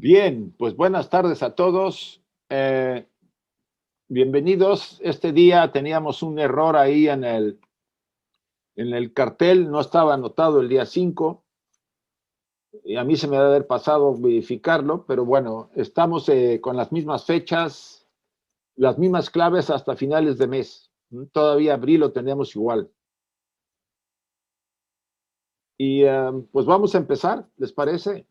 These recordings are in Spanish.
Bien, pues buenas tardes a todos. Bienvenidos. Este día teníamos un error ahí en el cartel, no estaba anotado el día 5 y a mí se me debe haber pasado verificarlo, pero bueno, estamos con las mismas fechas, las mismas claves hasta finales de mes. Todavía abril lo tenemos igual. Y pues vamos a empezar, ¿les parece?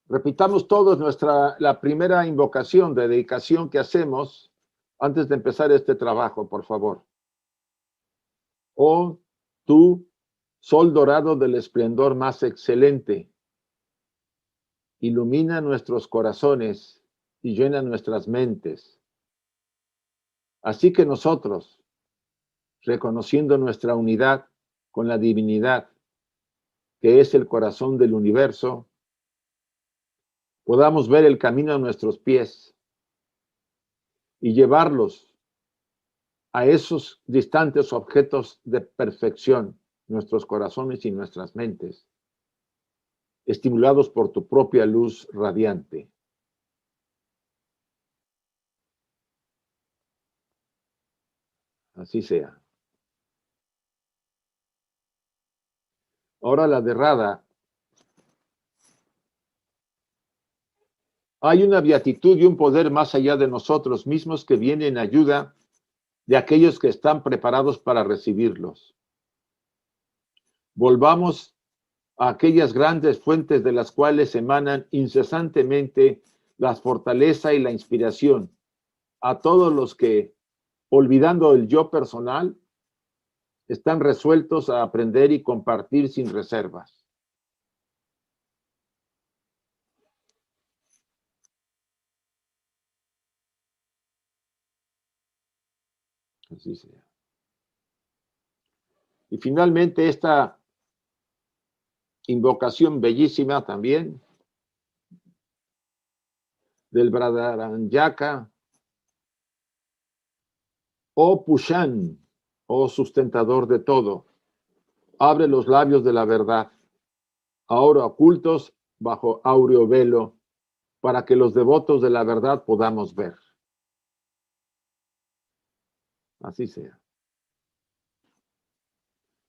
Repitamos todos la primera invocación de dedicación que hacemos antes de empezar este trabajo, por favor. Oh, tú, sol dorado del esplendor más excelente, ilumina nuestros corazones y llena nuestras mentes. Así que nosotros, reconociendo nuestra unidad con la divinidad, que es el corazón del universo, podamos ver el camino a nuestros pies y llevarlos a esos distantes objetos de perfección, nuestros corazones y nuestras mentes, estimulados por tu propia luz radiante. Así sea. Ahora la de Radha. Hay una beatitud y un poder más allá de nosotros mismos que viene en ayuda de aquellos que están preparados para recibirlos. Volvamos a aquellas grandes fuentes de las cuales emanan incesantemente la fortaleza y la inspiración a todos los que, olvidando el yo personal, están resueltos a aprender y compartir sin reservas. Así sea. Y finalmente esta invocación bellísima también del Brahdaranyaka. Oh Pushan, oh sustentador de todo, abre los labios de la verdad, ahora ocultos bajo áureo velo, para que los devotos de la verdad podamos ver. Así sea.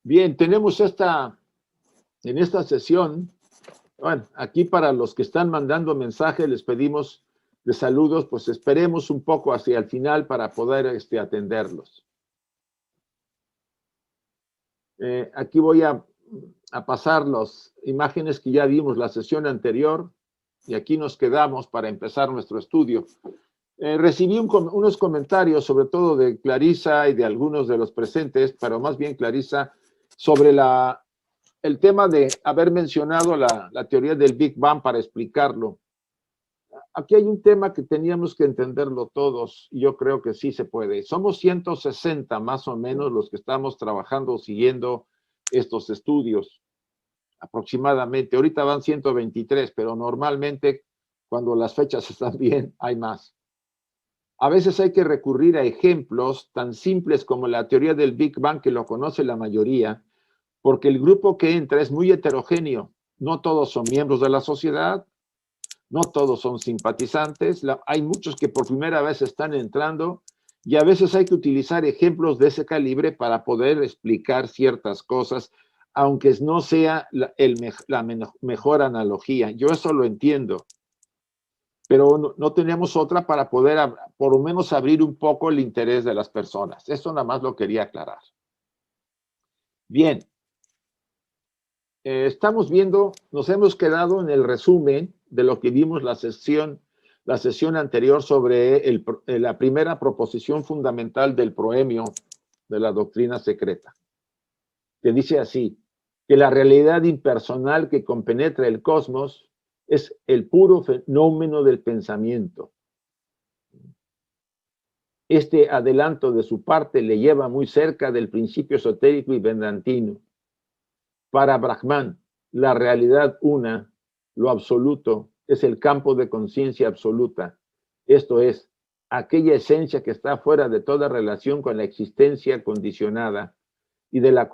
Bien, tenemos en esta sesión, bueno, aquí para los que están mandando mensajes, les pedimos de saludos, pues esperemos un poco hacia el final para poder atenderlos. Aquí voy a pasar las imágenes que ya vimos la sesión anterior y aquí nos quedamos para empezar nuestro estudio. Recibí unos comentarios, sobre todo de Clarisa y de algunos de los presentes, pero más bien Clarisa, sobre el tema de haber mencionado la teoría del Big Bang para explicarlo. Aquí hay un tema que teníamos que entenderlo todos, y yo creo que sí se puede. Somos 160 más o menos los que estamos trabajando, siguiendo estos estudios, aproximadamente. Ahorita van 123, pero normalmente cuando las fechas están bien, hay más. A veces hay que recurrir a ejemplos tan simples como la teoría del Big Bang, que lo conoce la mayoría, porque el grupo que entra es muy heterogéneo. No todos son miembros de la sociedad, no todos son simpatizantes, hay muchos que por primera vez están entrando y a veces hay que utilizar ejemplos de ese calibre para poder explicar ciertas cosas, aunque no sea la mejor analogía. Yo eso lo entiendo, pero no tenemos otra para poder por lo menos abrir un poco el interés de las personas. Eso nada más lo quería aclarar. Bien. Estamos viendo, nos hemos quedado en el resumen de lo que vimos la sesión anterior sobre la primera proposición fundamental del proemio de la doctrina secreta, que dice así, que la realidad impersonal que compenetra el cosmos es el puro fenómeno del pensamiento. Este adelanto de su parte le lleva muy cerca del principio esotérico y vedantino. Para Brahman, la realidad una, lo absoluto, es el campo de conciencia absoluta. Esto es, aquella esencia que está fuera de toda relación con la existencia condicionada y de la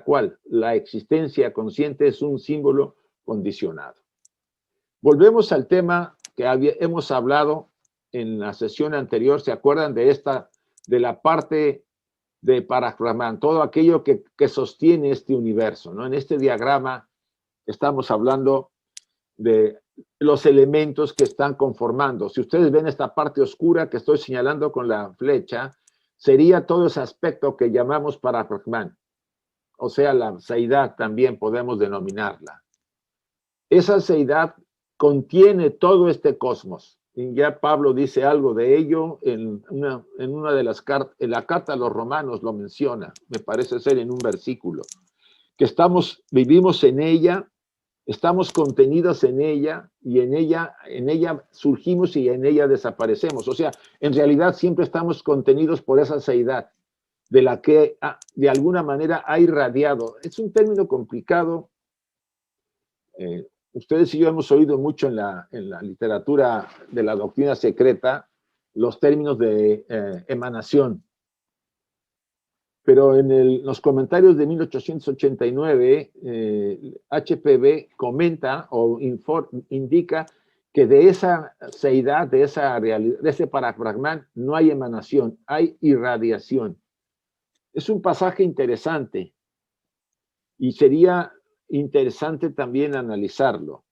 cual la existencia consciente es un símbolo condicionado. Volvemos al tema que hemos hablado en la sesión anterior. ¿Se acuerdan de la parte de Parabrahman? Todo aquello que sostiene este universo, ¿no? En este diagrama estamos hablando de los elementos que están conformando. Si ustedes ven esta parte oscura que estoy señalando con la flecha, sería todo ese aspecto que llamamos Parabrahman, o sea, la seidad también podemos denominarla. Esa seidad contiene todo este cosmos. Y ya Pablo dice algo de ello en una de las cartas, en la carta a los romanos lo menciona, me parece ser en un versículo, que vivimos en ella, estamos contenidos en ella, y en ella surgimos y en ella desaparecemos. O sea, en realidad siempre estamos contenidos por esa seidad, de la que de alguna manera ha irradiado. Es un término complicado. Ustedes y yo hemos oído mucho en la literatura de la doctrina secreta los términos de emanación. Pero en los comentarios de 1889, HPB comenta o indica que de esa seidad, de esa realidad, de ese Parabrahman, no hay emanación, hay irradiación. Es un pasaje interesante y sería interesante también analizarlo.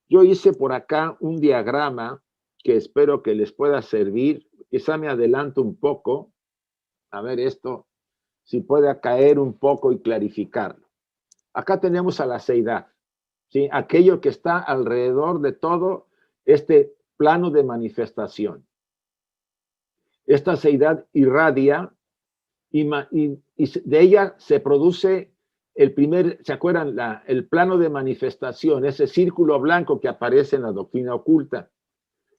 Yo hice por acá un diagrama que espero que les pueda servir. Quizá me adelanto un poco. A ver esto, si pueda caer un poco y clarificarlo. Acá tenemos a la seidad, ¿sí? Aquello que está alrededor de todo este plano de manifestación. Esta seidad irradia y de ella se produce ¿se acuerdan? El plano de manifestación, ese círculo blanco que aparece en la doctrina oculta.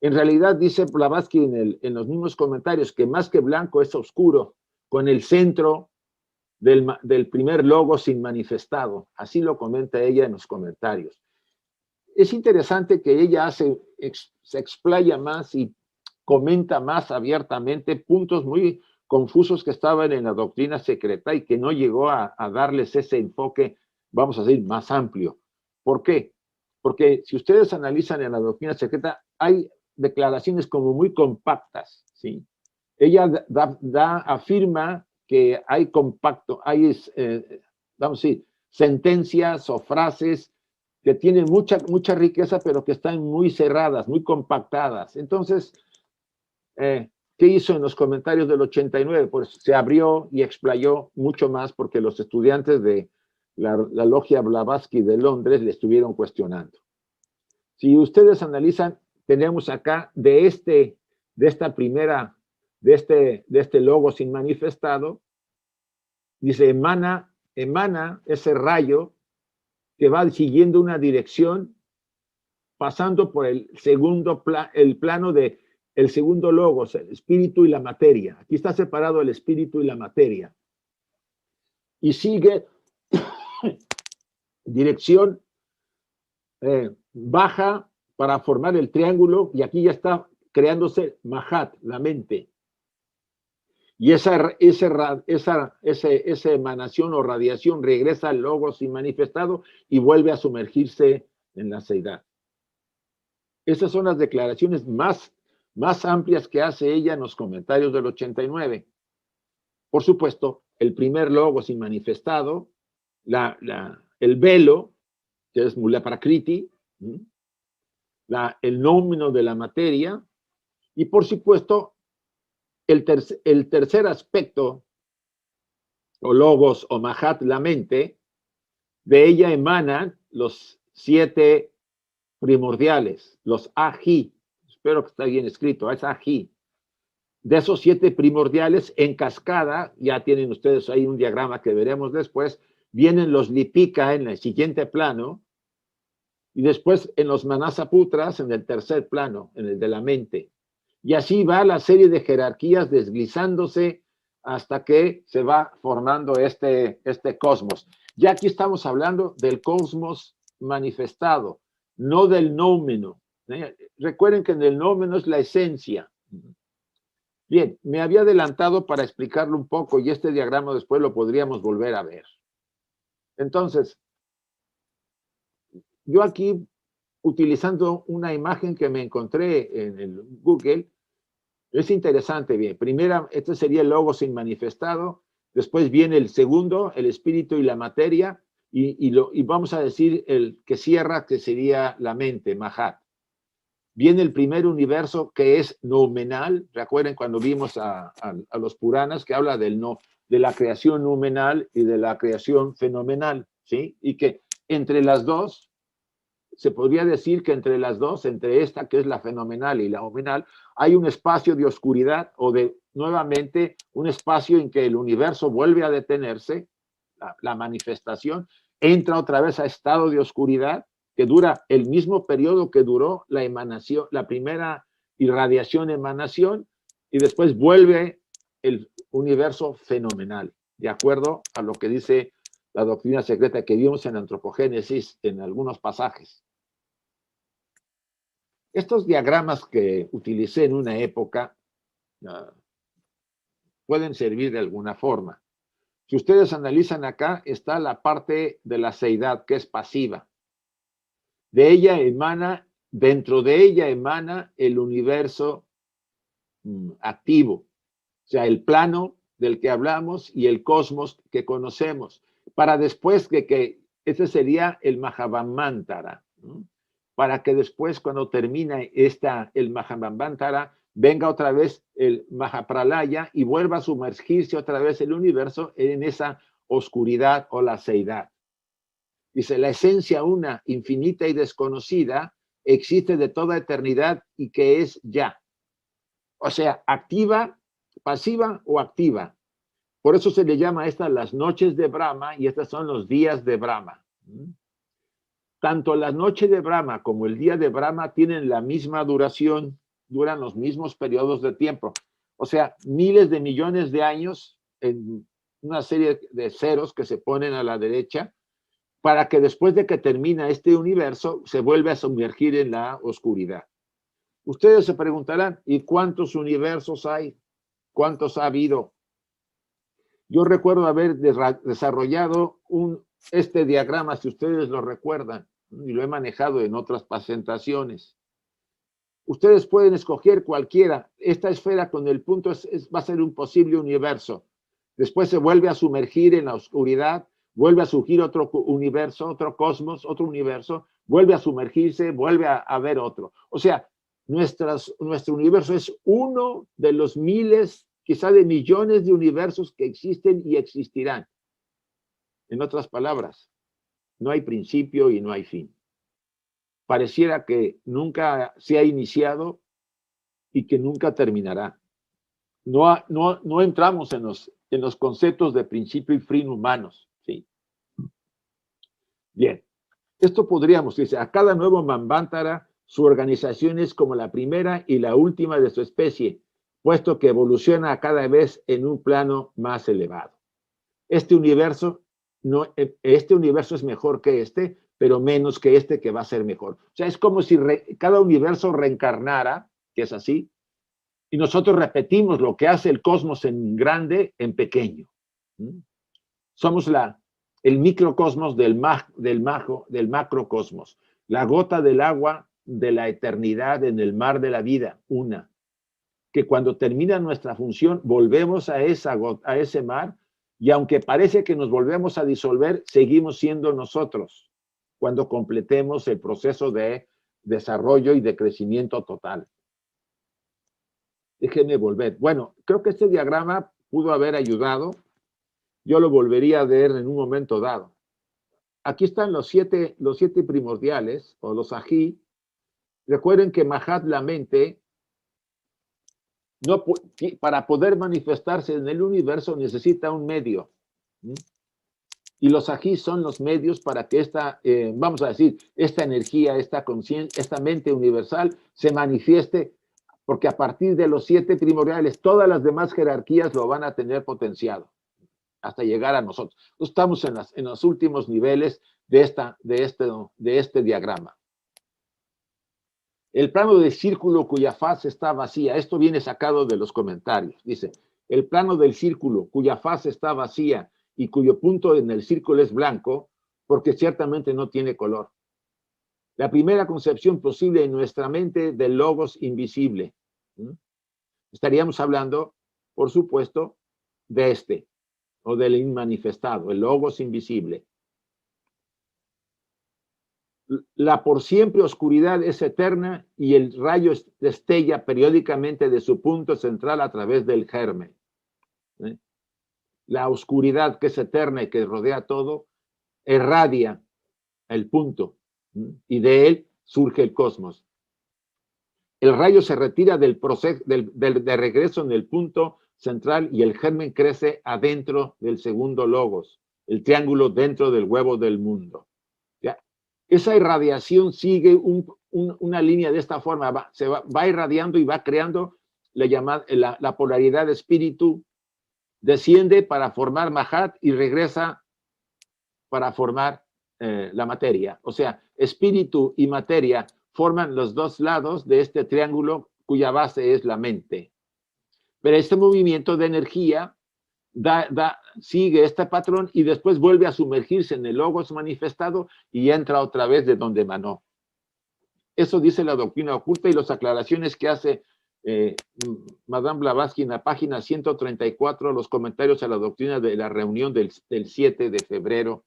En realidad dice Blavatsky en los mismos comentarios que más que blanco es oscuro, con el centro del primer logos inmanifestado. Así lo comenta ella en los comentarios. Es interesante que ella se explaya más y comenta más abiertamente puntos muy confusos que estaban en la doctrina secreta y que no llegó a darles ese enfoque, vamos a decir, más amplio. ¿Por qué? Porque si ustedes analizan en la doctrina secreta, hay declaraciones como muy compactas, ¿sí? Ella afirma que hay vamos a decir, sentencias o frases que tienen mucha riqueza, pero que están muy cerradas, muy compactadas. Entonces, ¿qué hizo en los comentarios del 89? Pues se abrió y explayó mucho más porque los estudiantes de la logia Blavatsky de Londres le estuvieron cuestionando. Si ustedes analizan, tenemos acá de este logos inmanifestado, dice emana ese rayo que va siguiendo una dirección, pasando por el plano de el segundo logos, el espíritu y la materia. Aquí está separado el espíritu y la materia. Y sigue dirección baja para formar el triángulo, y aquí ya está creándose Mahat, la mente. Y esa emanación o radiación regresa al logos inmanifestado y vuelve a sumergirse en la seidad. Esas son las declaraciones más amplias que hace ella en los comentarios del 89. Por supuesto, el primer logos inmanifestado, el velo, que es Mula Prakriti, el nómino de la materia, y por supuesto, el tercer aspecto, o logos o Mahat, la mente, de ella emanan los 7 primordiales, los Aji. Espero que está bien escrito, es Aji. De esos 7 primordiales, en cascada, ya tienen ustedes ahí un diagrama que veremos después, vienen los Lipika en el siguiente plano, y después en los Manasaputras en el tercer plano, en el de la mente. Y así va la serie de jerarquías deslizándose hasta que se va formando este cosmos. Ya aquí estamos hablando del cosmos manifestado, no del nómeno. Recuerden que en el nómeno es la esencia. Bien, me había adelantado para explicarlo un poco y este diagrama después lo podríamos volver a ver. Entonces, yo aquí, utilizando una imagen que me encontré en el Google, es interesante, bien. Primera, este sería el logos inmanifestado. Después viene el segundo, el espíritu y la materia. Y vamos a decir el que cierra, que sería la mente, Mahat. Viene el primer universo, que es noumenal. Recuerden cuando vimos a los Puranas, que habla de la creación noumenal y de la creación fenomenal, ¿sí? Y que entre las dos, se podría decir que entre las dos, entre esta que es la fenomenal y la noumenal, hay un espacio de oscuridad o de, nuevamente, un espacio en que el universo vuelve a detenerse, la manifestación, entra otra vez a estado de oscuridad, que dura el mismo periodo que duró la emanación, la primera irradiación-emanación, y después vuelve el universo fenomenal, de acuerdo a lo que dice la doctrina secreta que vimos en Antropogénesis en algunos pasajes. Estos diagramas que utilicé en una época pueden servir de alguna forma. Si ustedes analizan acá, está la parte de la seidad, que es pasiva. De ella emana, dentro de ella emana el universo activo, o sea, el plano del que hablamos y el cosmos que conocemos, para después que ese sería el Mahavamantara, ¿no? Para que después, cuando termina el Mahavamantara, venga otra vez el Mahapralaya y vuelva a sumergirse otra vez el universo en esa oscuridad o la seidad. Dice, la esencia una, infinita y desconocida, existe de toda eternidad y que es ya. O sea, activa, pasiva o activa. Por eso se le llama a estas las noches de Brahma y estas son los días de Brahma. Tanto la noche de Brahma como el día de Brahma tienen la misma duración, duran los mismos periodos de tiempo. O sea, miles de millones de años en una serie de ceros que se ponen a la derecha para que después de que termina este universo se vuelva a sumergir en la oscuridad. Ustedes se preguntarán, ¿y cuántos universos hay? ¿Cuántos ha habido? Yo recuerdo haber desarrollado este diagrama, si ustedes lo recuerdan, y lo he manejado en otras presentaciones. Ustedes pueden escoger cualquiera. Esta esfera con el punto va a ser un posible universo. Después se vuelve a sumergir en la oscuridad, vuelve a surgir otro universo, otro cosmos, otro universo, vuelve a sumergirse, vuelve a haber otro. O sea, nuestro universo es uno de los miles, quizá de millones de universos que existen y existirán. En otras palabras, no hay principio y no hay fin. Pareciera que nunca se ha iniciado y que nunca terminará. No entramos en los conceptos de principio y fin humanos. ¿Sí? Bien, esto podríamos decir, a cada nuevo Manvantara, su organización es como la primera y la última de su especie, puesto que evoluciona cada vez en un plano más elevado. Este universo es mejor que este, pero menos que este que va a ser mejor. O sea, es como si cada universo reencarnara, que es así, y nosotros repetimos lo que hace el cosmos en grande, en pequeño. Somos el microcosmos del macrocosmos, la gota del agua de la eternidad en el mar de la vida, una. Que cuando termina nuestra función, volvemos a ese mar, y aunque parece que nos volvemos a disolver, seguimos siendo nosotros cuando completemos el proceso de desarrollo y de crecimiento total. Déjenme volver. Bueno, creo que este diagrama pudo haber ayudado. Yo lo volvería a ver en un momento dado. Aquí están los siete primordiales, o los ají. Recuerden que Mahat, la mente, para poder manifestarse en el universo necesita un medio. Y los ají son los medios para que esta energía, esta conciencia, esta mente universal se manifieste, porque a partir de los 7 primordiales, todas las demás jerarquías lo van a tener potenciado hasta llegar a nosotros. Estamos en los últimos niveles de este diagrama. El plano del círculo cuya faz está vacía, esto viene sacado de los comentarios, dice, el plano del círculo cuya faz está vacía y cuyo punto en el círculo es blanco, porque ciertamente no tiene color. La primera concepción posible en nuestra mente del logos invisible. Estaríamos hablando, por supuesto, de este, o del inmanifestado, el logos invisible. La por siempre oscuridad es eterna y el rayo destella periódicamente de su punto central a través del germen. La oscuridad que es eterna y que rodea todo, irradia el punto y de él surge el cosmos. El rayo se retira del proceso de regreso en el punto central y el germen crece adentro del segundo logos, el triángulo dentro del huevo del mundo. ¿Ya? Esa irradiación sigue una línea de esta forma, va irradiando y va creando la polaridad de espíritu, desciende para formar Mahat y regresa para formar la materia. O sea, espíritu y materia forman los dos lados de este triángulo cuya base es la mente. Pero este movimiento de energía sigue este patrón y después vuelve a sumergirse en el logos manifestado y entra otra vez de donde emanó. Eso dice la doctrina oculta y las aclaraciones que hace Madame Blavatsky en la página 134, los comentarios a la doctrina de la reunión del 7 de febrero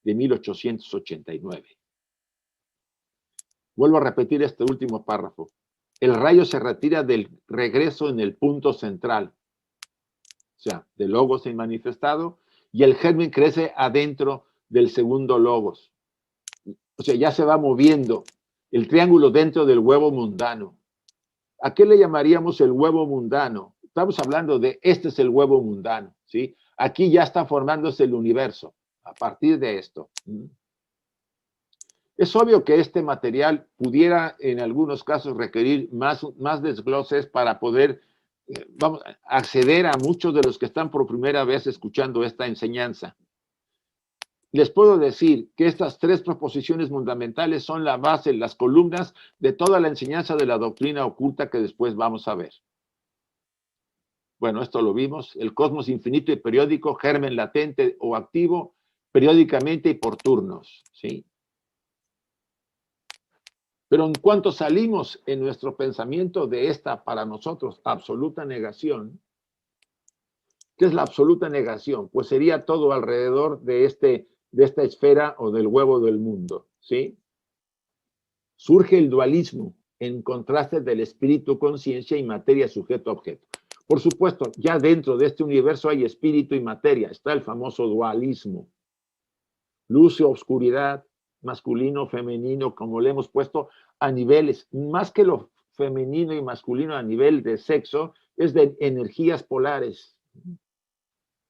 de 1889. Vuelvo a repetir este último párrafo. El rayo se retira del regreso en el punto central, o sea, del logos manifestado, y el germen crece adentro del segundo logos. O sea, ya se va moviendo el triángulo dentro del huevo mundano. ¿A qué le llamaríamos el huevo mundano? Estamos hablando de este es el huevo mundano, ¿sí? Aquí ya está formándose el universo a partir de esto. Es obvio que este material pudiera en algunos casos requerir más desgloses para poder acceder a muchos de los que están por primera vez escuchando esta enseñanza. Les puedo decir que estas tres proposiciones fundamentales son la base, las columnas de toda la enseñanza de la doctrina oculta que después vamos a ver. Bueno, esto lo vimos. El cosmos infinito y periódico, germen latente o activo, periódicamente y por turnos, ¿sí? Pero en cuanto salimos en nuestro pensamiento de esta, para nosotros, absoluta negación, ¿qué es la absoluta negación? Pues sería todo alrededor de esta esfera o del huevo del mundo, ¿sí? Surge el dualismo en contraste del espíritu, conciencia y materia, sujeto, objeto. Por supuesto, ya dentro de este universo hay espíritu y materia, está el famoso dualismo. Luz y oscuridad, masculino, femenino, como le hemos puesto a niveles, más que lo femenino y masculino a nivel de sexo, es de energías polares.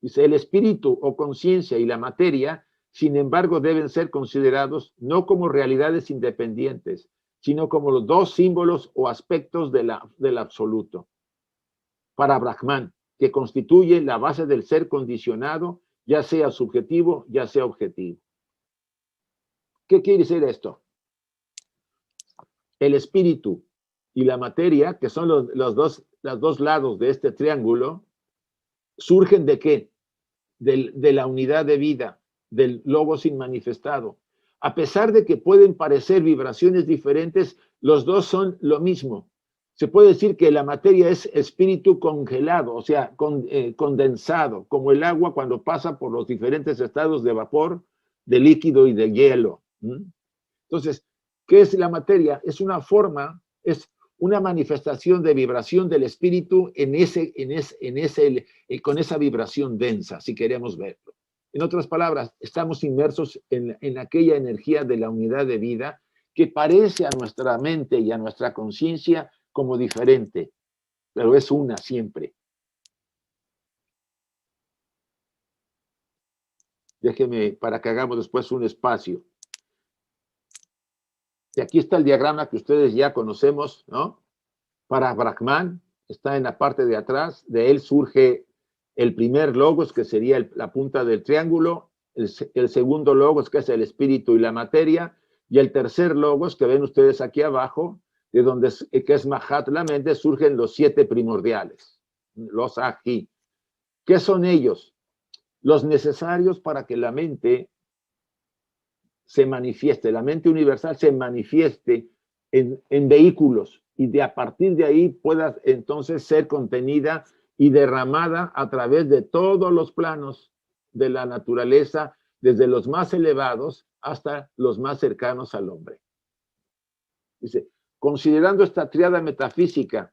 Dice, el espíritu o conciencia y la materia, sin embargo, deben ser considerados no como realidades independientes, sino como los dos símbolos o aspectos del absoluto. Para Brahman, que constituye la base del ser condicionado, ya sea subjetivo, ya sea objetivo. ¿Qué quiere decir esto? El espíritu y la materia, que son los dos lados de este triángulo, surgen ¿de qué? De la unidad de vida, del logos inmanifestado. A pesar de que pueden parecer vibraciones diferentes, los dos son lo mismo. Se puede decir que la materia es espíritu congelado, o sea, condensado, como el agua cuando pasa por los diferentes estados de vapor, de líquido y de hielo. Entonces, ¿qué es la materia? Es una forma, es una manifestación de vibración del espíritu con esa vibración densa, si queremos verlo. En otras palabras, estamos inmersos en aquella energía de la unidad de vida que parece a nuestra mente y a nuestra conciencia como diferente, pero es una siempre. Déjeme para que hagamos después un espacio. Y aquí está el diagrama que ustedes ya conocemos, ¿no? Para Brahman, está en la parte de atrás, de él surge el primer logos, que sería la punta del triángulo, el segundo logos, que es el espíritu y la materia, y el tercer logos, que ven ustedes aquí abajo, de donde que es Mahat, la mente, surgen los 7 primordiales, los Aji. ¿Qué son ellos? Los necesarios para que la mente se manifieste, la mente universal se manifieste en vehículos y a partir de ahí pueda entonces ser contenida y derramada a través de todos los planos de la naturaleza, desde los más elevados hasta los más cercanos al hombre. Dice, considerando esta tríada metafísica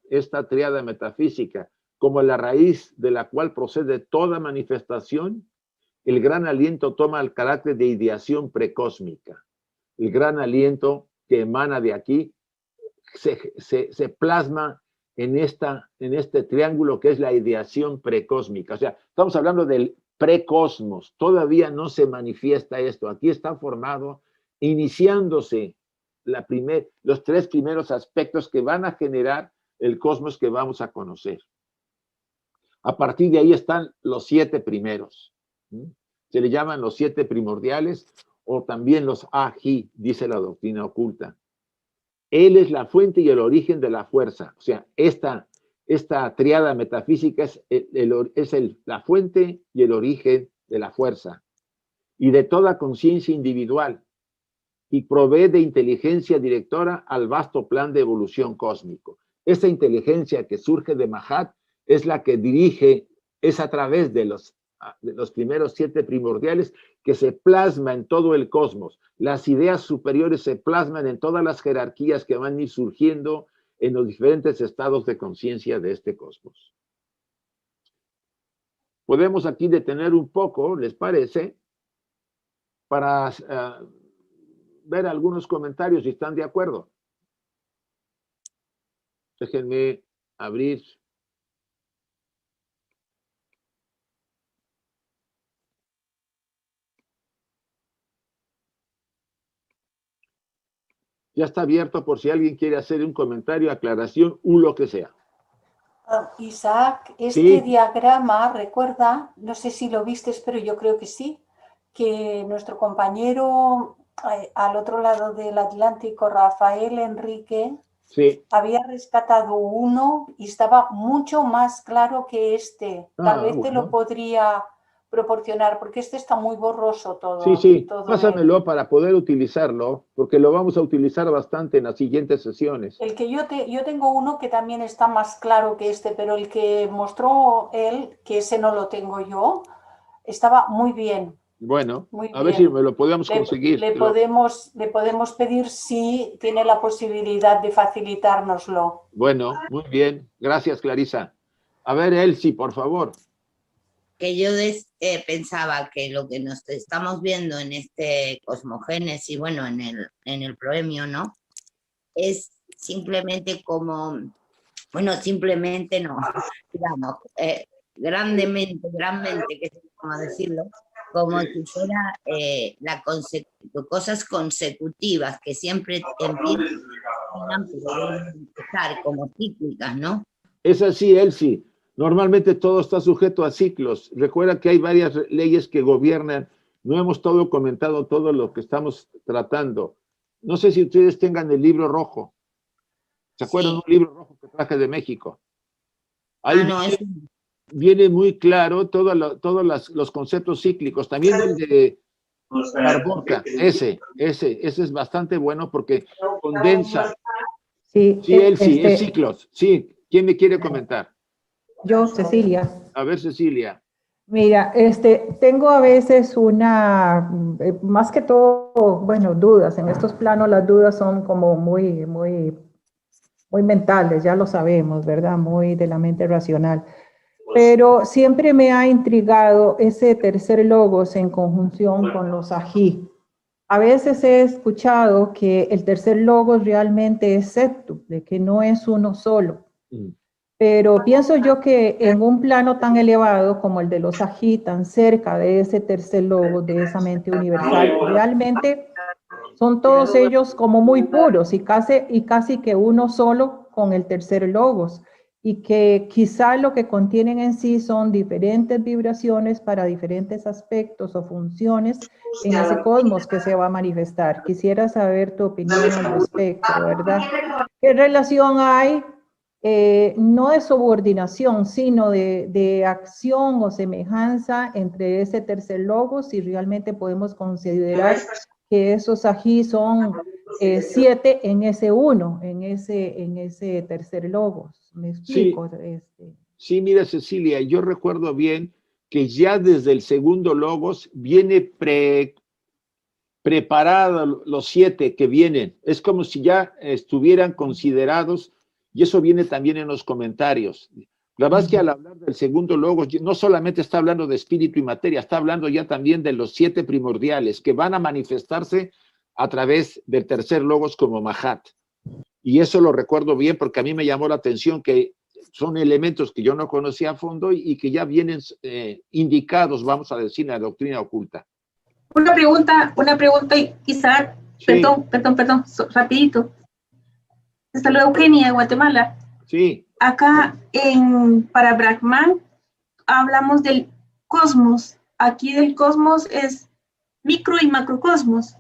como la raíz de la cual procede toda manifestación, el gran aliento toma el carácter de ideación precósmica. El gran aliento que emana de aquí se plasma en este triángulo que es la ideación precósmica. O sea, estamos hablando del precosmos. Todavía no se manifiesta esto. Aquí está formado, iniciándose los 3 primeros aspectos que van a generar el cosmos que vamos a conocer. A partir de ahí están los 7 primeros. Se le llaman los 7 primordiales o también los Aji, dice la doctrina oculta. Él es la fuente y el origen de la fuerza. O sea, esta triada metafísica es la fuente y el origen de la fuerza y de toda conciencia individual y provee de inteligencia directora al vasto plan de evolución cósmico. Esa inteligencia que surge de Mahat es la que dirige, es a través de los primeros 7 primordiales que se plasma en todo el cosmos. Las ideas superiores se plasman en todas las jerarquías que van a ir surgiendo en los diferentes estados de conciencia de este cosmos. Podemos aquí detener un poco, ¿les parece? Para ver algunos comentarios si están de acuerdo. Déjenme abrir. Ya está abierto por si alguien quiere hacer un comentario, aclaración o lo que sea. Isaac, este diagrama recuerda, no sé si lo vistes, pero yo creo que sí, que nuestro compañero al otro lado del Atlántico, Rafael Enrique, había rescatado uno y estaba mucho más claro que este. Tal vez te lo podría proporcionar, porque este está muy borroso todo. Pásamelo para poder utilizarlo, porque lo vamos a utilizar bastante en las siguientes sesiones. El que yo tengo uno que también está más claro que este, pero el que mostró él, que ese no lo tengo yo, estaba muy bien. Bueno, a ver si me lo podemos conseguir. Le podemos pedir si tiene la posibilidad de facilitárnoslo. Bueno, muy bien. Gracias, Clarisa. A ver, Elsie, por favor. Que yo pensaba que lo que nos estamos viendo en este Cosmogénesis, bueno, en el proemio, ¿no? Es simplemente como, bueno, simplemente no, digamos, grandemente, que sé cómo decirlo, como si fuera cosas consecutivas que siempre empiezan como cíclicas, ¿no? Es así, Elsie. Normalmente todo está sujeto a ciclos. Recuerda que hay varias leyes que gobiernan. No hemos comentado todo lo que estamos tratando. No sé si ustedes tengan el libro rojo. ¿Se acuerdan de un libro rojo que traje de México? Ahí viene muy claro todos los conceptos cíclicos. También el de Barboca. Ese es bastante bueno porque condensa. Sí, Elsie, es ciclos. Sí, ¿quién me quiere comentar? Yo, Cecilia. A ver, Cecilia. Mira, tengo a veces más que todo, bueno, dudas. En estos planos las dudas son como muy mentales, ya lo sabemos, ¿verdad? Muy de la mente racional. Pero siempre me ha intrigado ese tercer logos en conjunción con los ají. A veces he escuchado que el tercer logos realmente es septu, de que no es uno solo. Pero pienso yo que en un plano tan elevado como el de los ají, tan cerca de ese tercer logos, de esa mente universal, realmente son todos ellos como muy puros y casi que uno solo con el tercer logos. y que quizá lo que contienen en sí son diferentes vibraciones para diferentes aspectos o funciones en ese cosmos que se va a manifestar. Quisiera saber tu opinión al respecto, ¿verdad? ¿Qué relación hay, no de subordinación, sino de acción o semejanza entre ese tercer logos, si realmente podemos considerar que esos ají son 7 en ese 1, en ese tercer logos? ¿Me explico? Sí, mira, Cecilia, yo recuerdo bien que ya desde el segundo logos viene preparado los 7 que vienen. Es como si ya estuvieran considerados, y eso viene también en los comentarios. La verdad es que al hablar del segundo logos, no solamente está hablando de espíritu y materia, está hablando ya también de los 7 primordiales que van a manifestarse a través del tercer logos como Mahat. Y eso lo recuerdo bien porque a mí me llamó la atención que son elementos que yo no conocía a fondo y que ya vienen indicados, vamos a decir, en la doctrina oculta. Una pregunta, Isaac, sí. Perdón, rapidito. Saludos, Eugenia, de Guatemala. Sí. Acá para Brahman hablamos del cosmos. Aquí del cosmos es micro y macrocosmos.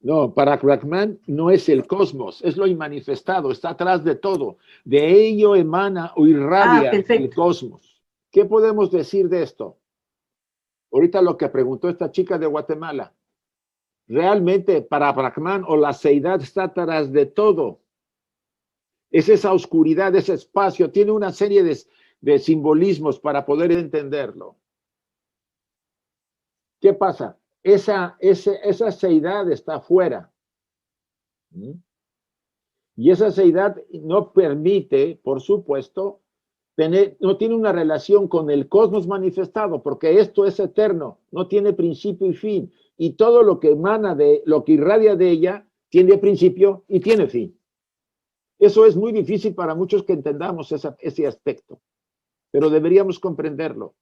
No, para Brahman no es el cosmos, es lo inmanifestado, está atrás de todo. De ello emana o irradia el cosmos. ¿Qué podemos decir de esto? Ahorita lo que preguntó esta chica de Guatemala. Realmente para Brahman o la seidad está atrás de todo. Es esa oscuridad, ese espacio, tiene una serie de simbolismos para poder entenderlo. ¿Qué pasa? Esa seidad está afuera. Y esa seidad no permite, por supuesto, no tiene una relación con el cosmos manifestado, porque esto es eterno, no tiene principio y fin. Y todo lo que emana lo que irradia de ella, tiene principio y tiene fin. Eso es muy difícil para muchos que entendamos ese aspecto, pero deberíamos comprenderlo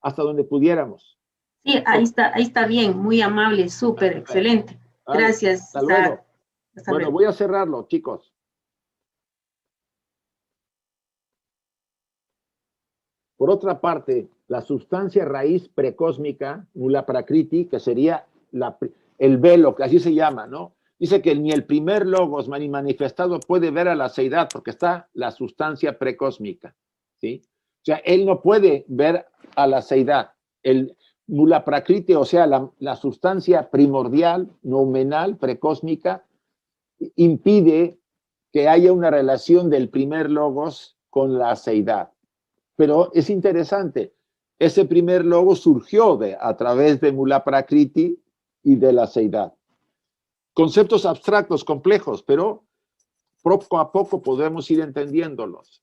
hasta donde pudiéramos. Sí, ahí está bien, muy amable, súper, excelente. Gracias. Hasta luego. Bueno, voy a cerrarlo, chicos. Por otra parte, la sustancia raíz precósmica, Mula Prakriti, que sería el velo, que así se llama, ¿no? Dice que ni el primer logos manifestado puede ver a la seidad porque está la sustancia precósmica, ¿sí? O sea, él no puede ver a la seidad. El Mula Prakriti, o sea, la sustancia primordial, noumenal, precósmica, impide que haya una relación del primer logos con la seidad. Pero es interesante, ese primer logos surgió a través de Mula Prakriti y de la seidad. Conceptos abstractos, complejos, pero poco a poco podemos ir entendiéndolos.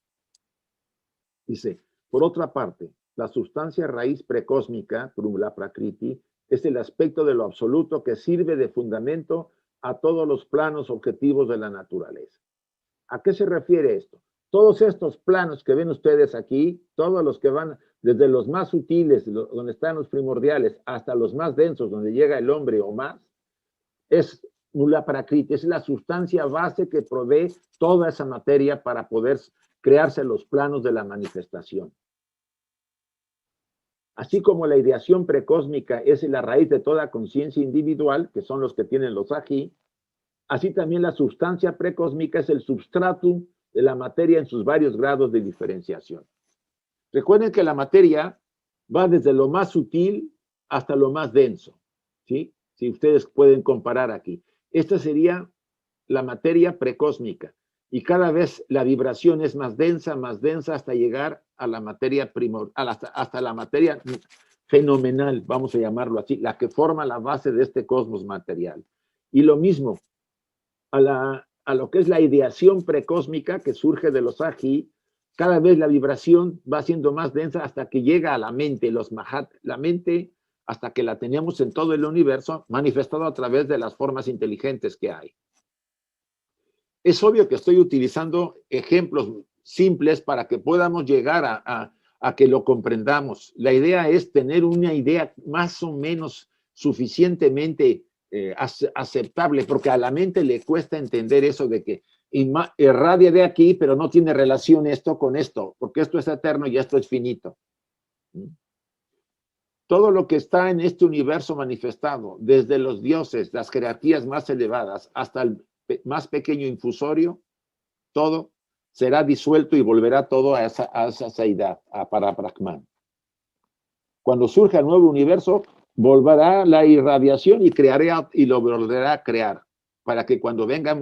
Dice, por otra parte, la sustancia raíz precósmica, Mula Prakriti, es el aspecto de lo absoluto que sirve de fundamento a todos los planos objetivos de la naturaleza. ¿A qué se refiere esto? Todos estos planos que ven ustedes aquí, todos los que van desde los más sutiles, donde están los primordiales, hasta los más densos, donde llega el hombre o más, es Mula Prakriti, es la sustancia base que provee toda esa materia para poder crearse los planos de la manifestación. Así como la ideación precósmica es la raíz de toda conciencia individual, que son los que tienen los ají, así también la sustancia precósmica es el substratum de la materia en sus varios grados de diferenciación. Recuerden que la materia va desde lo más sutil hasta lo más denso, ¿sí? Si ustedes pueden comparar aquí. Esta sería la materia precósmica y cada vez la vibración es más densa hasta llegar a la materia hasta la materia fenomenal, vamos a llamarlo así, la que forma la base de este cosmos material. Y lo mismo, a lo que es la ideación precósmica que surge de los ají, cada vez la vibración va siendo más densa hasta que llega a la mente, los mahat, la mente hasta que la tenemos en todo el universo, manifestado a través de las formas inteligentes que hay. Es obvio que estoy utilizando ejemplos simples para que podamos llegar a que lo comprendamos. La idea es tener una idea más o menos suficientemente aceptable, porque a la mente le cuesta entender eso de que irradia de aquí, pero no tiene relación esto con esto, porque esto es eterno y esto es finito. Todo lo que está en este universo manifestado, desde los dioses, las jerarquías más elevadas, hasta el más pequeño infusorio, todo será disuelto y volverá todo a esa seidad, a Parabrahman. Cuando surja el nuevo universo, volverá la irradiación y lo volverá a crear, para que cuando venga,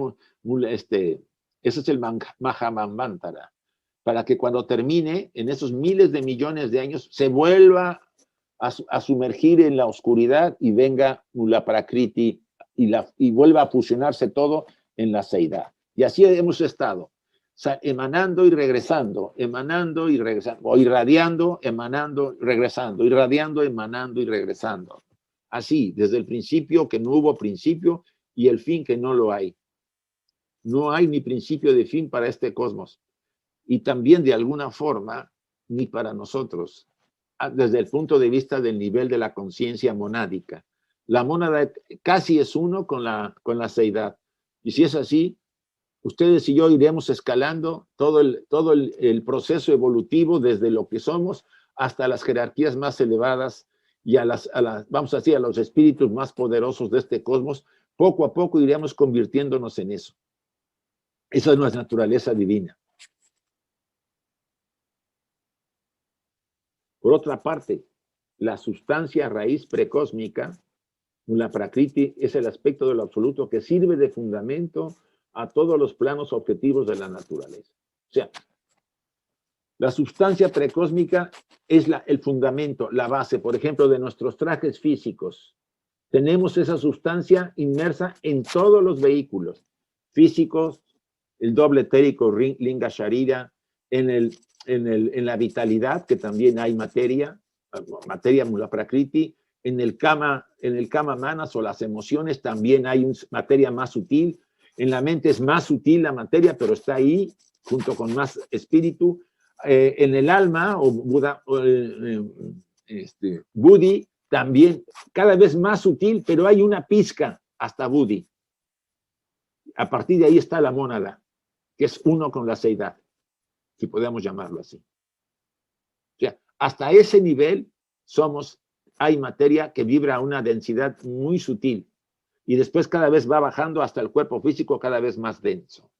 ese es el Mahamantara, para que cuando termine, en esos miles de millones de años, se vuelva a sumergir en la oscuridad y venga la Prakriti y vuelva a fusionarse todo en la seidad. Y así hemos estado, emanando y regresando, o irradiando, emanando, regresando, irradiando, emanando y regresando. Así, desde el principio que no hubo principio y el fin que no lo hay. No hay ni principio de fin para este cosmos. Y también de alguna forma, ni para nosotros, desde el punto de vista del nivel de la conciencia monádica. La mónada casi es uno con la seidad. Y si es así, ustedes y yo iremos escalando todo el proceso evolutivo desde lo que somos hasta las jerarquías más elevadas y vamos a decir, a los espíritus más poderosos de este cosmos. Poco a poco iremos convirtiéndonos en eso. Esa es nuestra naturaleza divina. Por otra parte, la sustancia raíz precósmica, la Prakriti, es el aspecto de lo absoluto que sirve de fundamento a todos los planos objetivos de la naturaleza. O sea, la sustancia precósmica es el fundamento, la base, por ejemplo, de nuestros trajes físicos. Tenemos esa sustancia inmersa en todos los vehículos físicos, el doble etérico Linga Sharira, en la vitalidad, que también hay materia Mula Prakriti, en el Kama Manas o las emociones también hay materia más sutil, en la mente es más sutil la materia, pero está ahí junto con más espíritu, en el alma o Buda, Buddhi también cada vez más sutil, pero hay una pizca hasta Buddhi. A partir de ahí está la mónada, que es uno con la seidad, si podemos llamarlo así. O sea, hasta ese nivel hay materia que vibra a una densidad muy sutil y después cada vez va bajando hasta el cuerpo físico cada vez más denso.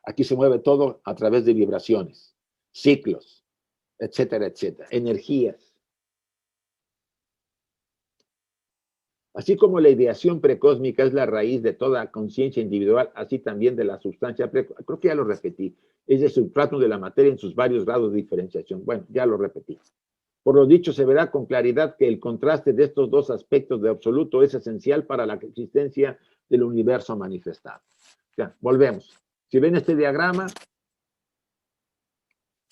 Aquí se mueve todo a través de vibraciones, ciclos, etcétera, etcétera, energías. Así como la ideación precósmica es la raíz de toda conciencia individual, así también de la sustancia precósmica. Creo que ya lo repetí. Es el substrato de la materia en sus varios grados de diferenciación. Bueno, ya lo repetí. Por lo dicho, se verá con claridad que el contraste de estos dos aspectos de absoluto es esencial para la existencia del universo manifestado. Ya, volvemos. Si ven este diagrama,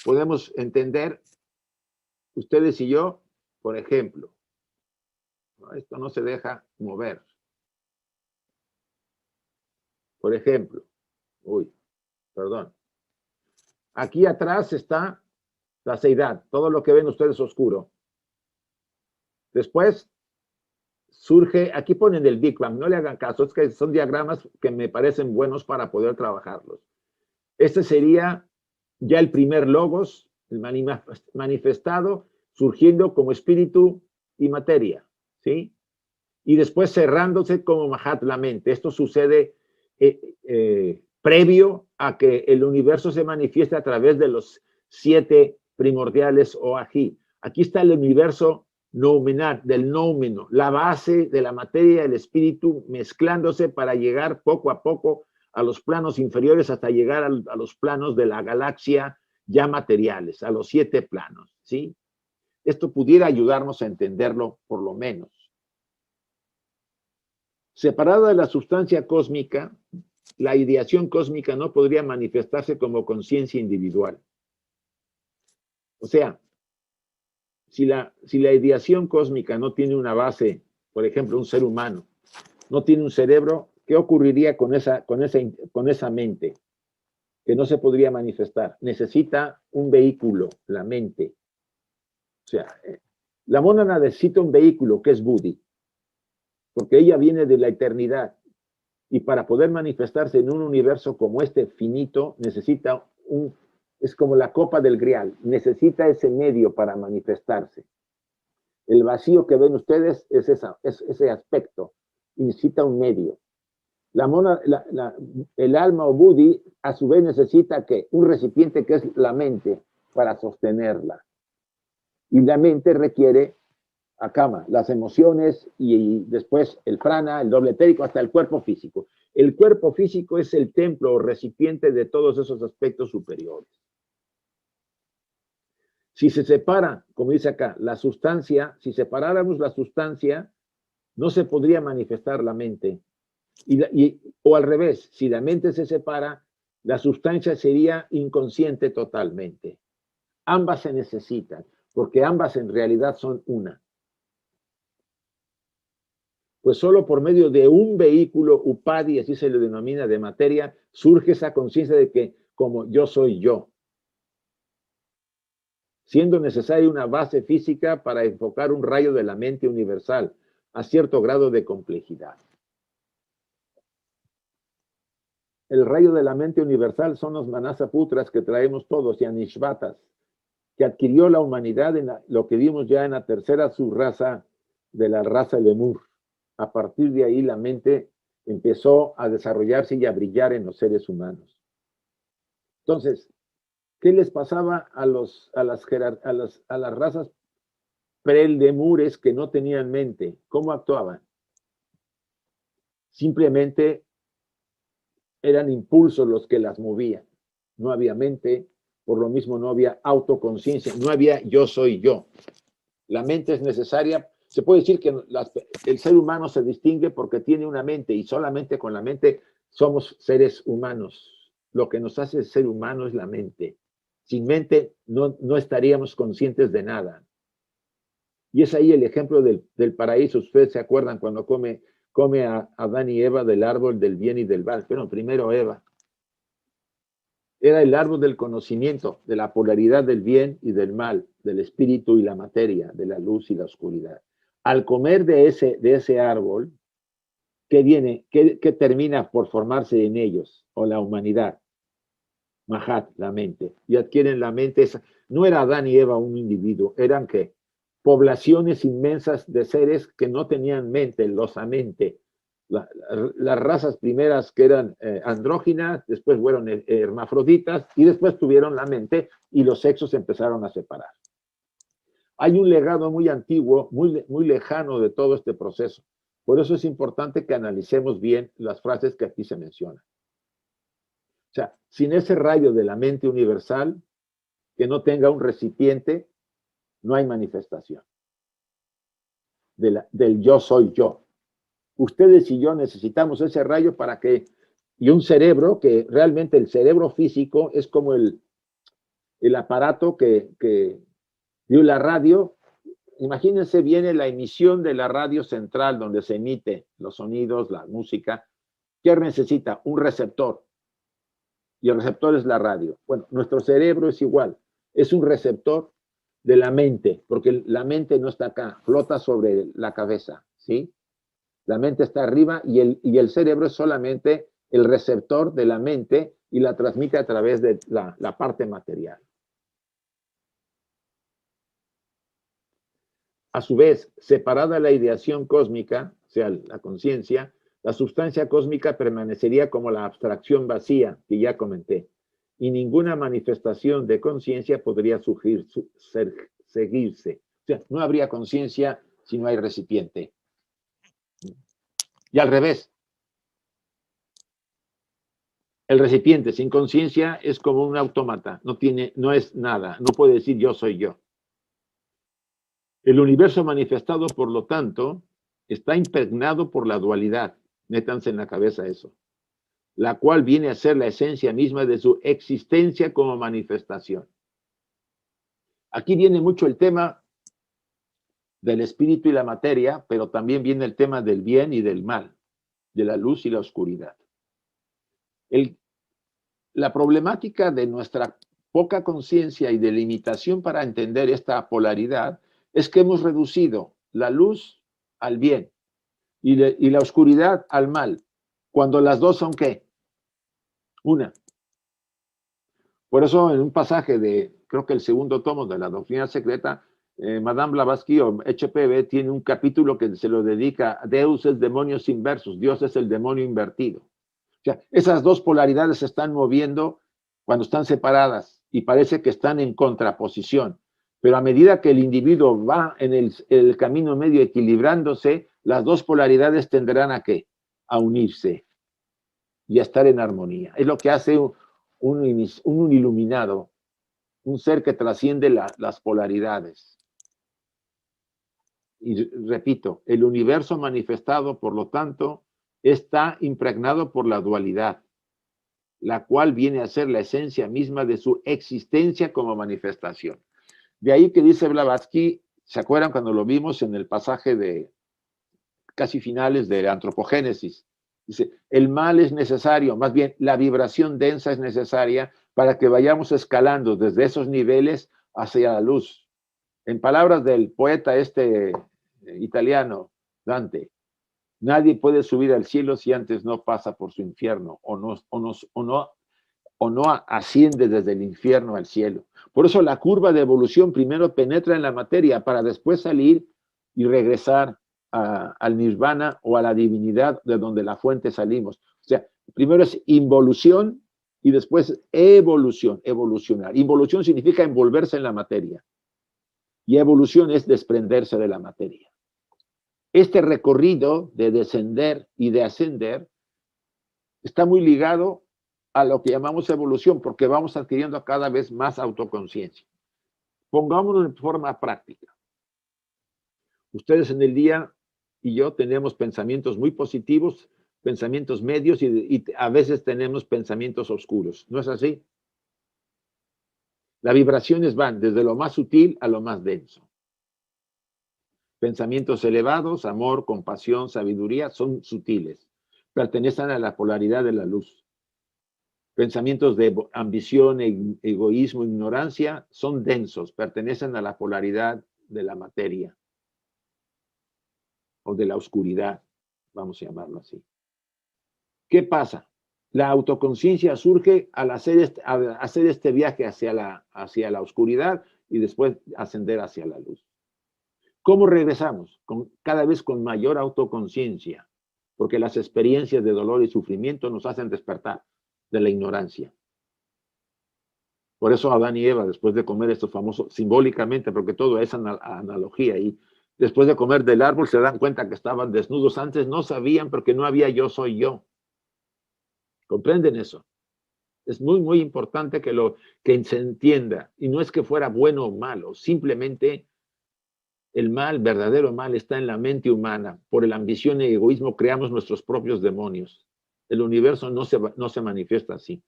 podemos entender, ustedes y yo, por ejemplo, esto no se deja mover. Por ejemplo, perdón. Aquí atrás está la seidad, todo lo que ven ustedes oscuro. Después surge, aquí ponen el Big Bang, no le hagan caso, es que son diagramas que me parecen buenos para poder trabajarlos. Este sería ya el primer logos, el manifestado, surgiendo como espíritu y materia, ¿sí? Y después cerrándose como Mahat, la mente. Esto sucede previo a que el universo se manifieste a través de los 7 primordiales o ají. Aquí está el universo noumenat, del noumeno, la base de la materia y el espíritu mezclándose para llegar poco a poco a los planos inferiores hasta llegar a los planos de la galaxia ya materiales, a los 7 planos, ¿sí? Esto pudiera ayudarnos a entenderlo por lo menos. Separada de la sustancia cósmica, la ideación cósmica no podría manifestarse como conciencia individual. O sea, si la ideación cósmica no tiene una base, por ejemplo, un ser humano, no tiene un cerebro, ¿qué ocurriría con esa mente? Que no se podría manifestar. Necesita un vehículo, la mente. O sea, la mónada necesita un vehículo que es Buddhi, porque ella viene de la eternidad. Y para poder manifestarse en un universo como este finito, necesita es como la copa del Grial, necesita ese medio para manifestarse. El vacío que ven ustedes es ese aspecto, y necesita un medio. El alma o Buddhi, a su vez, necesita ¿qué? Un recipiente que es la mente para sostenerla. Y la mente requiere akama, las emociones y después el prana, el doble etérico, hasta el cuerpo físico. El cuerpo físico es el templo o recipiente de todos esos aspectos superiores. Si se separa, como dice acá, la sustancia, si separáramos la sustancia, no se podría manifestar la mente. O al revés, si la mente se separa, la sustancia sería inconsciente totalmente. Ambas se necesitan, porque ambas en realidad son una. Pues solo por medio de un vehículo upadi, así se le denomina, de materia, surge esa conciencia de que como yo soy yo, siendo necesaria una base física para enfocar un rayo de la mente universal a cierto grado de complejidad. El rayo de la mente universal son los manasaputras que traemos todos, y anishvatas, que adquirió la humanidad en lo que vimos ya en la tercera subraza de la raza Lemur. A partir de ahí la mente empezó a desarrollarse y a brillar en los seres humanos. Entonces, ¿qué les pasaba a las razas pre-lemures que no tenían mente? ¿Cómo actuaban? Simplemente eran impulsos los que las movían. No había mente, por lo mismo no había autoconciencia, no había yo soy yo. La mente es necesaria. Se puede decir que el ser humano se distingue porque tiene una mente y solamente con la mente somos seres humanos. Lo que nos hace ser humano es la mente. Sin mente no estaríamos conscientes de nada. Y es ahí el ejemplo del paraíso. Ustedes se acuerdan cuando come a Adán y Eva del árbol del bien y del mal. Pero primero Eva. Era el árbol del conocimiento, de la polaridad del bien y del mal, del espíritu y la materia, de la luz y la oscuridad. Al comer de ese árbol, ¿qué viene? ¿Qué termina por formarse en ellos? O la humanidad. Mahat, la mente. Y adquieren la mente. No era Adán y Eva un individuo, eran ¿qué? Poblaciones inmensas de seres que no tenían mente, losamente. Las razas primeras que eran andróginas, después fueron hermafroditas y después tuvieron la mente y los sexos se empezaron a separar. Hay un legado muy antiguo, muy lejano de todo este proceso. Por eso es importante que analicemos bien las frases que aquí se mencionan. O sea, sin ese rayo de la mente universal, que no tenga un recipiente, no hay manifestación del yo soy yo. Ustedes y yo necesitamos ese rayo para que, y un cerebro, que realmente el cerebro físico es como el aparato que dio la radio. Imagínense, viene la emisión de la radio central donde se emite los sonidos, la música. ¿Qué necesita? Un receptor. Y el receptor es la radio. Bueno, nuestro cerebro es igual. Es un receptor de la mente, porque la mente no está acá, flota sobre la cabeza, ¿sí? La mente está arriba y el cerebro es solamente el receptor de la mente y la transmite a través de la parte material. A su vez, separada la ideación cósmica, o sea, la conciencia, la sustancia cósmica permanecería como la abstracción vacía que ya comenté, y ninguna manifestación de conciencia podría seguirse. O sea, no habría conciencia si no hay recipiente. Y al revés. El recipiente sin conciencia es como un autómata, no es nada, no puede decir yo soy yo. El universo manifestado, por lo tanto, está impregnado por la dualidad, métanse en la cabeza eso, la cual viene a ser la esencia misma de su existencia como manifestación. Aquí viene mucho el tema del espíritu y la materia, pero también viene el tema del bien y del mal, de la luz y la oscuridad. La problemática de nuestra poca conciencia y de limitación para entender esta polaridad es que hemos reducido la luz al bien y la oscuridad al mal, Cuando las dos son ¿qué? Una. Por eso en un pasaje de, creo que el segundo tomo de la Doctrina Secreta, Madame Blavatsky o HPB tiene un capítulo que se lo dedica a Deus es demonios inversos, Dios es el demonio invertido. O sea, esas dos polaridades se están moviendo cuando están separadas y parece que están en contraposición. Pero a medida que el individuo va en el camino medio equilibrándose, las dos polaridades tendrán ¿a qué? A unirse y a estar en armonía. Es lo que hace un iluminado, un ser que trasciende las polaridades. Y repito, el universo manifestado, por lo tanto, está impregnado por la dualidad, la cual viene a ser la esencia misma de su existencia como manifestación. De ahí que dice Blavatsky, ¿se acuerdan cuando lo vimos en el pasaje de casi finales de la Antropogénesis? Dice, el mal es necesario, más bien la vibración densa es necesaria para que vayamos escalando desde esos niveles hacia la luz. En palabras del poeta italiano, Dante, nadie puede subir al cielo si antes no pasa por su infierno o no asciende desde el infierno al cielo. Por eso la curva de evolución primero penetra en la materia para después salir y regresar al nirvana o a la divinidad de donde la fuente salimos. O sea, primero es involución y después evolución, evolucionar. Involución significa envolverse en la materia y evolución es desprenderse de la materia. Este recorrido de descender y de ascender está muy ligado a lo que llamamos evolución, porque vamos adquiriendo cada vez más autoconciencia. Pongámoslo en forma práctica. Ustedes en el día y yo tenemos pensamientos muy positivos, pensamientos medios y a veces tenemos pensamientos oscuros. ¿No es así? Las vibraciones van desde lo más sutil a lo más denso. Pensamientos elevados, amor, compasión, sabiduría, son sutiles. Pertenecen a la polaridad de la luz. Pensamientos de ambición, egoísmo, ignorancia, son densos, pertenecen a la polaridad de la materia o de la oscuridad, vamos a llamarlo así. ¿Qué pasa? La autoconciencia surge al hacer este viaje hacia la oscuridad y después ascender hacia la luz. ¿Cómo regresamos? Cada vez con mayor autoconciencia, porque las experiencias de dolor y sufrimiento nos hacen despertar de la ignorancia. Por eso Adán y Eva, después de comer esto famoso, simbólicamente, porque todo es analogía, y después de comer del árbol se dan cuenta que estaban desnudos. Antes no sabían porque no había yo soy yo. ¿Comprenden eso? Es muy, muy importante que se entienda. Y no es que fuera bueno o malo, simplemente el mal, verdadero mal, está en la mente humana. Por la ambición y egoísmo creamos nuestros propios demonios. El universo no se manifiesta así.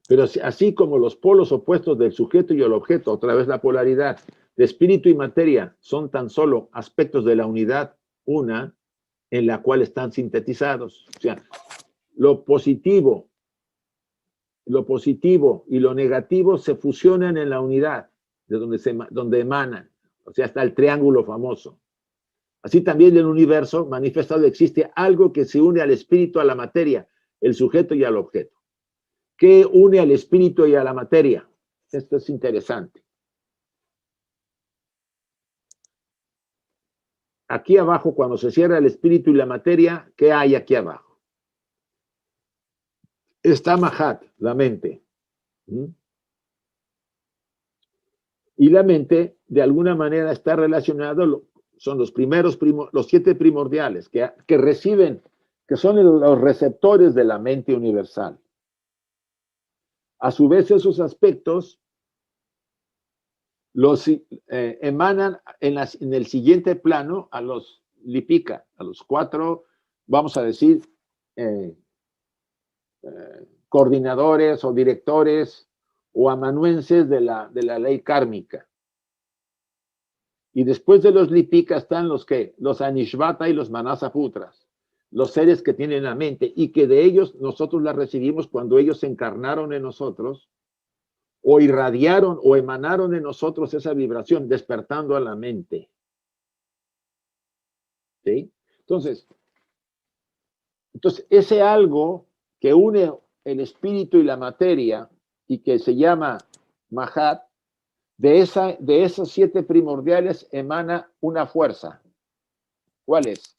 Pero así como los polos opuestos del sujeto y el objeto, otra vez la polaridad, de espíritu y materia, son tan solo aspectos de la unidad una en la cual están sintetizados. O sea, lo positivo y lo negativo se fusionan en la unidad, de donde emanan. O sea, está el triángulo famoso. Así también en el universo manifestado existe algo que se une al espíritu, a la materia, el sujeto y al objeto. ¿Qué une al espíritu y a la materia? Esto es interesante. Aquí abajo, cuando se cierra el espíritu y la materia, ¿qué hay aquí abajo? Está Mahat, la mente. Y la mente, de alguna manera, está relacionado, son los 7 primordiales que reciben, que son los receptores de la mente universal. A su vez, esos aspectos los emanan en el siguiente plano a los lipika, a los 4, vamos a decir, coordinadores o directores o amanuenses de la ley kármica. Y después de los lipika están los anishvata y los manasaputras, los seres que tienen la mente y que de ellos nosotros la recibimos cuando ellos se encarnaron en nosotros o irradiaron o emanaron en nosotros esa vibración, despertando a la mente. ¿Sí? Entonces, ese algo que une el espíritu y la materia y que se llama Mahat, de esos 7 primordiales emana una fuerza. ¿Cuál es?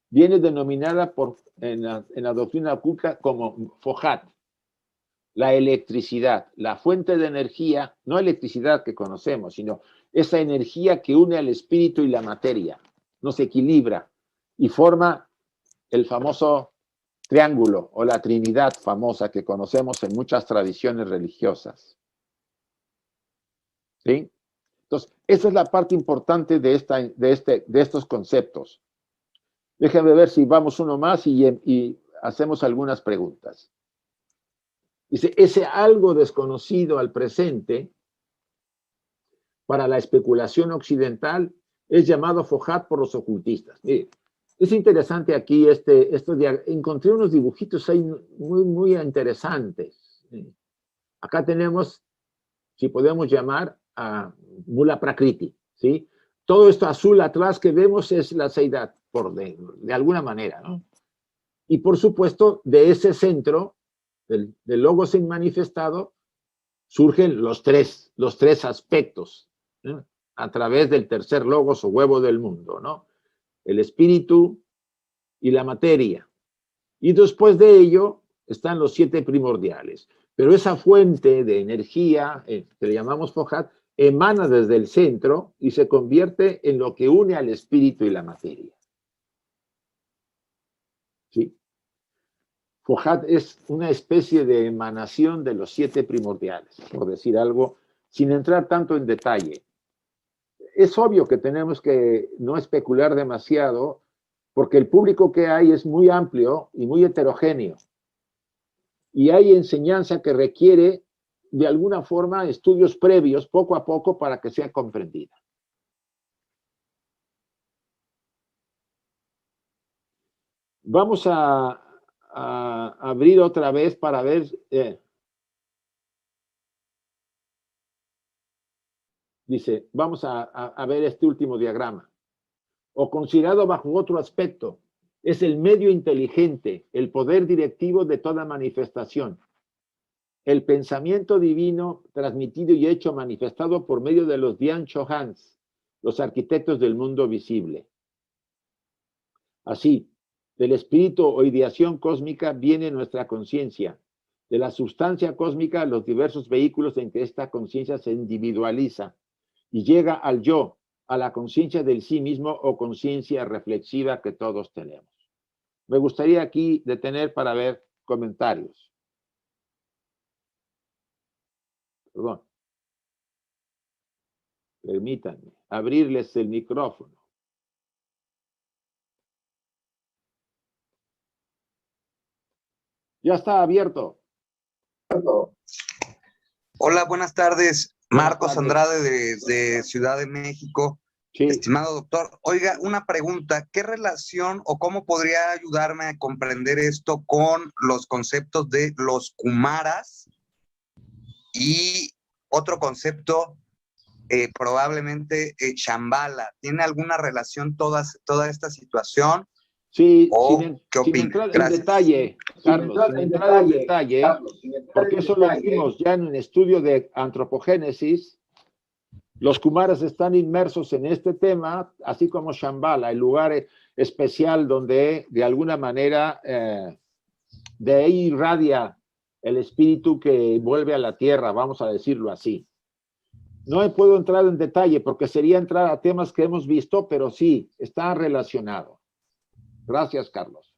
Viene denominada en la doctrina oculta como Fohat, la electricidad, la fuente de energía, no electricidad que conocemos, sino esa energía que une al espíritu y la materia, nos equilibra y forma el famoso triángulo o la trinidad famosa que conocemos en muchas tradiciones religiosas. ¿Sí? Entonces, esa es la parte importante de estos conceptos. Déjenme ver si vamos uno más y hacemos algunas preguntas. Dice, ese algo desconocido al presente para la especulación occidental es llamado Fohat por los ocultistas. Mire, es interesante aquí encontré unos dibujitos ahí muy, muy interesantes. Acá tenemos, si podemos llamar, a Mula Prakriti, ¿sí? Todo esto azul atrás que vemos es la Seidat, de alguna manera, ¿no? Y por supuesto, de ese centro, del logos manifestado, surgen los tres aspectos, ¿no? A través del tercer logos o huevo del mundo, ¿no? El espíritu y la materia. Y después de ello están los 7 primordiales. Pero esa fuente de energía, que le llamamos Fohat, emana desde el centro y se convierte en lo que une al espíritu y la materia. ¿Sí? Fohat es una especie de emanación de los 7 primordiales, por decir algo, sin entrar tanto en detalle. Es obvio que tenemos que no especular demasiado, porque el público que hay es muy amplio y muy heterogéneo. Y hay enseñanza que requiere, de alguna forma, estudios previos, poco a poco, para que sea comprendida. Vamos a abrir otra vez para ver... dice, vamos a ver este último diagrama. O considerado bajo otro aspecto, es el medio inteligente, el poder directivo de toda manifestación. El pensamiento divino transmitido y hecho manifestado por medio de los Dhyan Chohans, los arquitectos del mundo visible. Así, del espíritu o ideación cósmica viene nuestra conciencia. De la sustancia cósmica, los diversos vehículos en que esta conciencia se individualiza y llega al yo, a la conciencia del sí mismo o conciencia reflexiva que todos tenemos. Me gustaría aquí detener para ver comentarios. Perdón. Permítanme abrirles el micrófono. Ya está abierto. Hola, buenas tardes. Marcos Andrade de Ciudad de México. Sí. Estimado doctor, oiga, una pregunta. ¿Qué relación o cómo podría ayudarme a comprender esto con los conceptos de los Kumaras y otro concepto, probablemente Shambhala? ¿Tiene alguna relación toda esta situación? Sí, ¿qué opina? Sin entrar en detalle, Carlos, sin entrar en detalle, porque eso lo vimos ya en un estudio de antropogénesis. Los Kumaras están inmersos en este tema, así como Shambhala, el lugar especial donde de alguna manera de ahí irradia el espíritu que vuelve a la tierra, vamos a decirlo así. No puedo entrar en detalle porque sería entrar a temas que hemos visto, pero sí, está relacionado. Gracias, Carlos.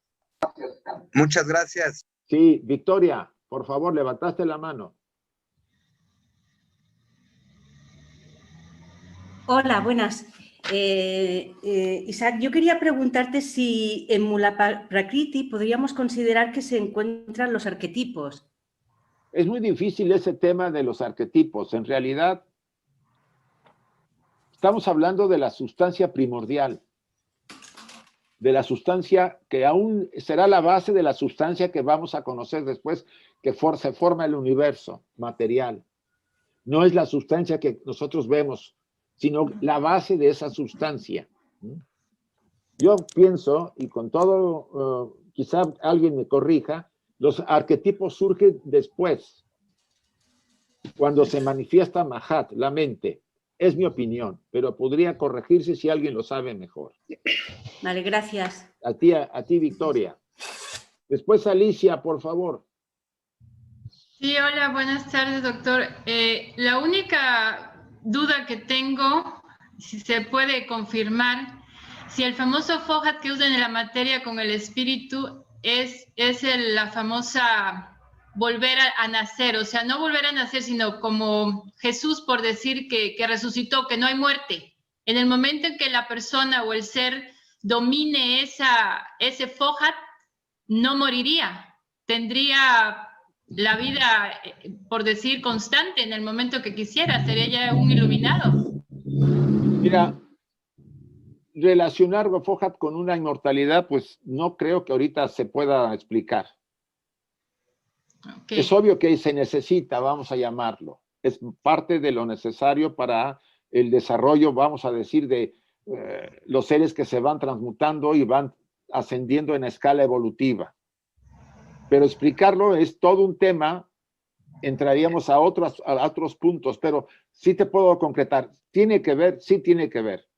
Muchas gracias. Sí, Victoria, por favor, levantaste la mano. Hola, buenas. Isaac, yo quería preguntarte si en Mula Prakriti podríamos considerar que se encuentran los arquetipos. Es muy difícil ese tema de los arquetipos. En realidad, estamos hablando de la sustancia primordial. de la sustancia que aún será la base de la sustancia que vamos a conocer después, que se forma el universo material. No es la sustancia que nosotros vemos, sino la base de esa sustancia. Yo pienso, y con todo, quizá alguien me corrija, los arquetipos surgen después, cuando se manifiesta Mahat, la mente. Es mi opinión, pero podría corregirse si alguien lo sabe mejor. Vale, gracias. A ti, Victoria. Después Alicia, por favor. Sí, hola, buenas tardes, doctor. La única duda que tengo, si se puede confirmar, si el famoso Fohat que usan en la materia con el espíritu es la famosa volver a nacer, o sea, no volver a nacer, sino como Jesús, por decir que resucitó, que no hay muerte. En el momento en que la persona o el ser domine ese Fohat, no moriría. Tendría la vida, por decir, constante en el momento que quisiera. Sería ya un iluminado. Mira, relacionar Fohat con una inmortalidad, pues no creo que ahorita se pueda explicar. Okay. Es obvio que se necesita, vamos a llamarlo. Es parte de lo necesario para el desarrollo, vamos a decir, de los seres que se van transmutando y van ascendiendo en escala evolutiva. Pero explicarlo es todo un tema, entraríamos a otros puntos, pero sí te puedo concretar. ¿Tiene que ver? Sí tiene que ver.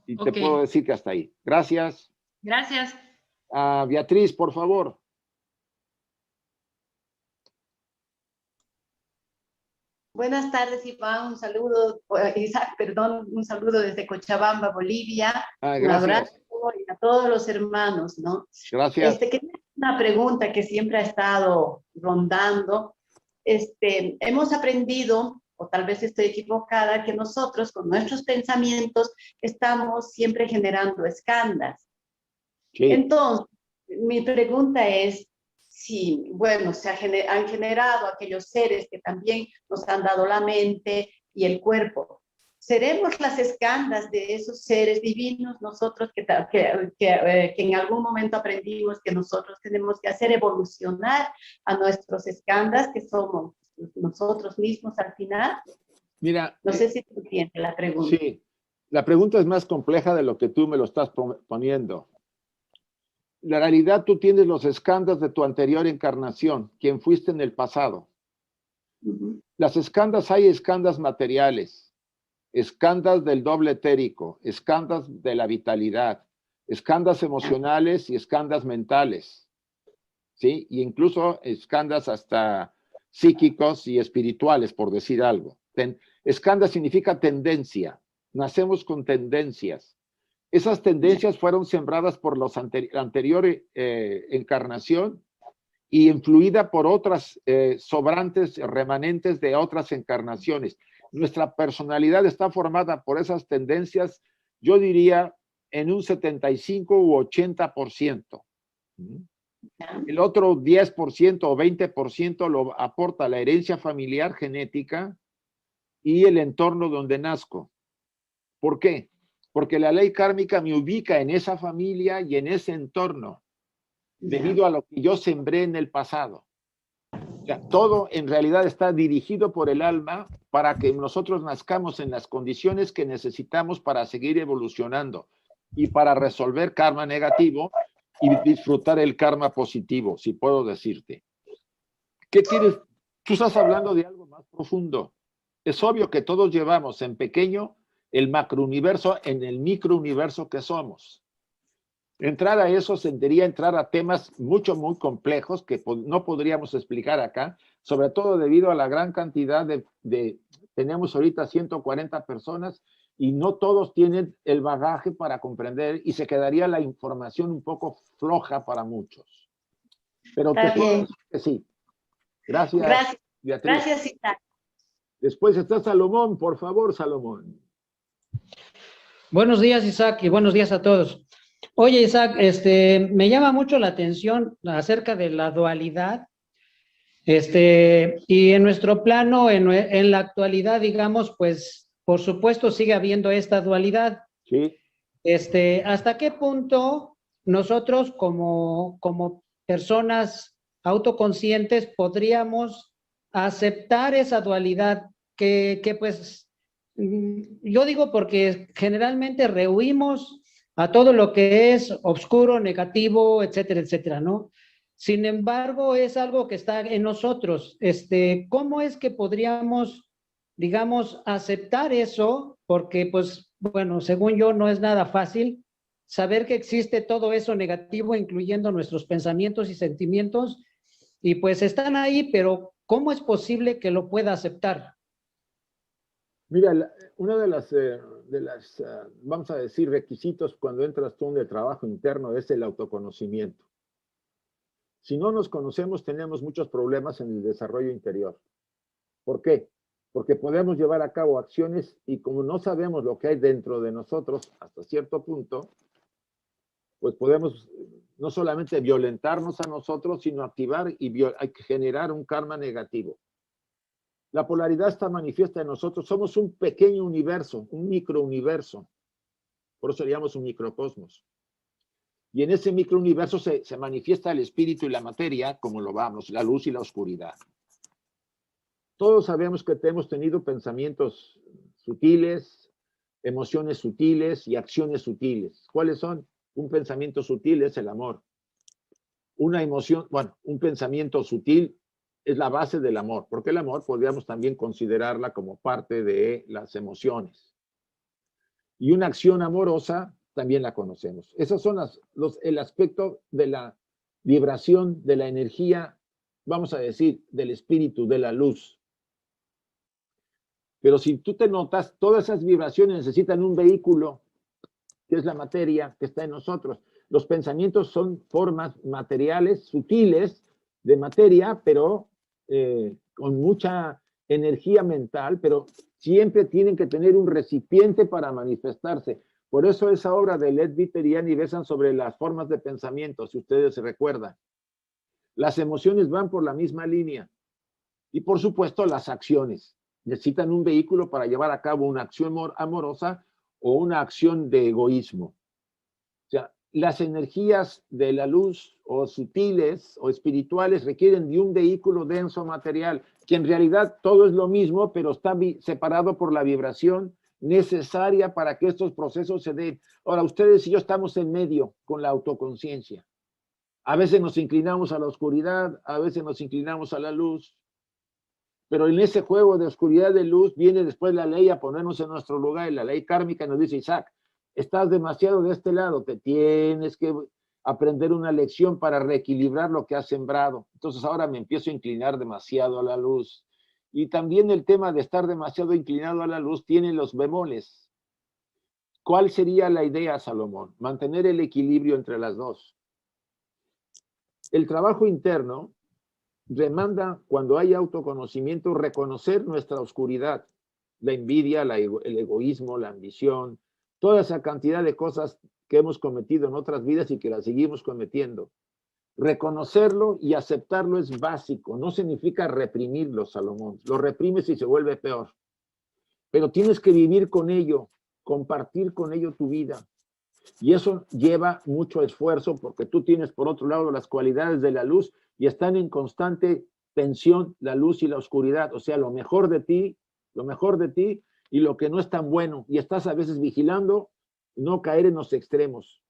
Y te puedo decir que hasta ahí. Gracias. Gracias. Beatriz, por favor. Buenas tardes, Iván. Un saludo, Isaac, perdón, un saludo desde Cochabamba, Bolivia. Un abrazo a todos los hermanos, ¿no? Gracias. Una pregunta que siempre ha estado rondando. Hemos aprendido, o tal vez estoy equivocada, que nosotros con nuestros pensamientos estamos siempre generando escandas. Sí. Entonces, mi pregunta es, sí, bueno, han generado aquellos seres que también nos han dado la mente y el cuerpo. ¿Seremos las escandas de esos seres divinos nosotros que en algún momento aprendimos que nosotros tenemos que hacer evolucionar a nuestros escandas, que somos nosotros mismos al final? Mira, no sé si tú entiendes la pregunta. Sí, la pregunta es más compleja de lo que tú me lo estás poniendo. La realidad, tú tienes los escandas de tu anterior encarnación, quien fuiste en el pasado. Las escandas, hay escandas materiales, escandas del doble etérico, escandas de la vitalidad, escandas emocionales y escandas mentales, ¿sí? Y incluso escandas hasta psíquicos y espirituales, por decir algo. Escanda significa tendencia, nacemos con tendencias. Esas tendencias fueron sembradas por los anteriores encarnación y influida por otras sobrantes, remanentes de otras encarnaciones. Nuestra personalidad está formada por esas tendencias, yo diría, en un 75 u 80%. El otro 10% o 20% lo aporta la herencia familiar genética y el entorno donde nazco. ¿Por qué? Porque la ley kármica me ubica en esa familia y en ese entorno, debido a lo que yo sembré en el pasado. O sea, todo en realidad está dirigido por el alma para que nosotros nazcamos en las condiciones que necesitamos para seguir evolucionando y para resolver karma negativo y disfrutar el karma positivo, si puedo decirte. ¿Qué quieres? Tú estás hablando de algo más profundo. Es obvio que todos llevamos en pequeño el macrouniverso en el microuniverso que somos. Entrar a eso sería entrar a temas muy complejos que no podríamos explicar acá, sobre todo debido a la gran cantidad tenemos ahorita 140 personas y no todos tienen el bagaje para comprender y se quedaría la información un poco floja para muchos. Pero te puedo decir que sí. Gracias, Beatriz. Gracias, Isaac. Después está Salomón, por favor, Salomón. Buenos días, Isaac, y buenos días a todos. Oye, Isaac, me llama mucho la atención acerca de la dualidad, y en nuestro plano, en la actualidad, digamos, pues, por supuesto, sigue habiendo esta dualidad. Sí. ¿hasta qué punto nosotros como personas autoconscientes podríamos aceptar esa dualidad que pues yo digo porque generalmente rehuimos a todo lo que es oscuro, negativo, etcétera, etcétera, ¿no? Sin embargo, es algo que está en nosotros. ¿Cómo es que podríamos, digamos, aceptar eso? Porque, pues, bueno, según yo, no es nada fácil saber que existe todo eso negativo, incluyendo nuestros pensamientos y sentimientos, y pues están ahí, pero ¿cómo es posible que lo pueda aceptar? Mira, una de las vamos a decir, requisitos cuando entras tú en el trabajo interno es el autoconocimiento. Si no nos conocemos, tenemos muchos problemas en el desarrollo interior. ¿Por qué? Porque podemos llevar a cabo acciones y como no sabemos lo que hay dentro de nosotros hasta cierto punto, pues podemos no solamente violentarnos a nosotros, sino activar y generar un karma negativo. La polaridad está manifiesta en nosotros. Somos un pequeño universo, un microuniverso. Por eso le llamamos un microcosmos. Y en ese microuniverso se manifiesta el espíritu y la materia, como lo vamos, la luz y la oscuridad. Todos sabemos que hemos tenido pensamientos sutiles, emociones sutiles y acciones sutiles. ¿Cuáles son? Un pensamiento sutil es el amor. Una emoción, bueno, un pensamiento sutil es la base del amor, porque el amor podríamos también considerarla como parte de las emociones. Y una acción amorosa también la conocemos. Esos son el aspecto de la vibración, de la energía, vamos a decir, del espíritu, de la luz. Pero si tú te notas, todas esas vibraciones necesitan un vehículo, que es la materia que está en nosotros. Los pensamientos son formas materiales, sutiles, de materia, pero con mucha energía mental, pero siempre tienen que tener un recipiente para manifestarse. Por eso esa obra de Led Viterian y Besan sobre las formas de pensamiento, si ustedes se recuerdan. Las emociones van por la misma línea. Y por supuesto las acciones. Necesitan un vehículo para llevar a cabo una acción amorosa o una acción de egoísmo. O sea, las energías de la luz o sutiles o espirituales requieren de un vehículo denso material, que en realidad todo es lo mismo, pero está separado por la vibración necesaria para que estos procesos se den. Ahora, ustedes y yo estamos en medio con la autoconciencia. A veces nos inclinamos a la oscuridad, a veces nos inclinamos a la luz, pero en ese juego de oscuridad y de luz viene después la ley a ponernos en nuestro lugar, y la ley kármica nos dice, Isaac, estás demasiado de este lado, te tienes que aprender una lección para reequilibrar lo que has sembrado. Entonces ahora me empiezo a inclinar demasiado a la luz. Y también el tema de estar demasiado inclinado a la luz tiene los bemoles. ¿Cuál sería la idea, Salomón? Mantener el equilibrio entre las dos. El trabajo interno demanda, cuando hay autoconocimiento, reconocer nuestra oscuridad, la envidia, el egoísmo, la ambición, toda esa cantidad de cosas que hemos cometido en otras vidas y que las seguimos cometiendo. Reconocerlo y aceptarlo es básico, no significa reprimirlo, Salomón. Lo reprimes y se vuelve peor. Pero tienes que vivir con ello, compartir con ello tu vida. Y eso lleva mucho esfuerzo porque tú tienes por otro lado las cualidades de la luz y están en constante tensión la luz y la oscuridad, o sea, lo mejor de ti y lo que no es tan bueno. Y estás a veces vigilando no caer en los extremos.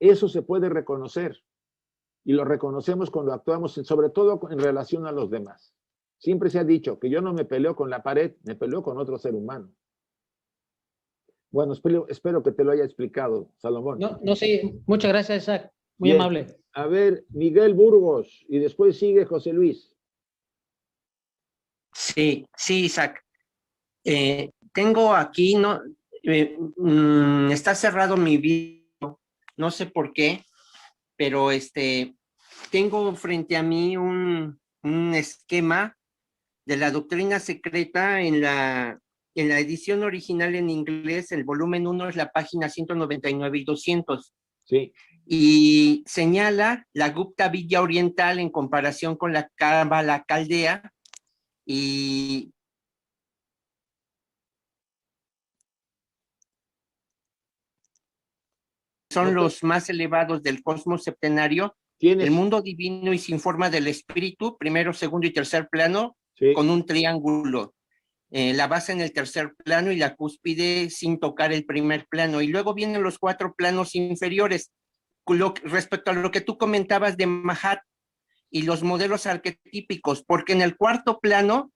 Eso se puede reconocer y lo reconocemos cuando actuamos, sobre todo en relación a los demás. Siempre se ha dicho que yo no me peleo con la pared, me peleo con otro ser humano. Bueno, espero que te lo haya explicado, Salomón. No, sí, muchas gracias, Isaac. Muy Bien. amable. A ver, Miguel Burgos, y después sigue José Luis. Sí, Isaac. Tengo aquí, está cerrado mi video, no sé por qué, pero tengo frente a mí un esquema de la doctrina secreta en la edición original en inglés. El volumen 1 es la página 199 y 200. Sí. Y señala la Gupta Vidya oriental en comparación con la Cábala caldea y son los más elevados del cosmos septenario, el mundo divino y sin forma del espíritu, primero, segundo y tercer plano, con un triángulo. La base en el tercer plano y la cúspide sin tocar el primer plano. Y luego vienen los 4 planos inferiores. Respecto a lo que tú comentabas de Mahat y los modelos arquetípicos, porque en el 4º plano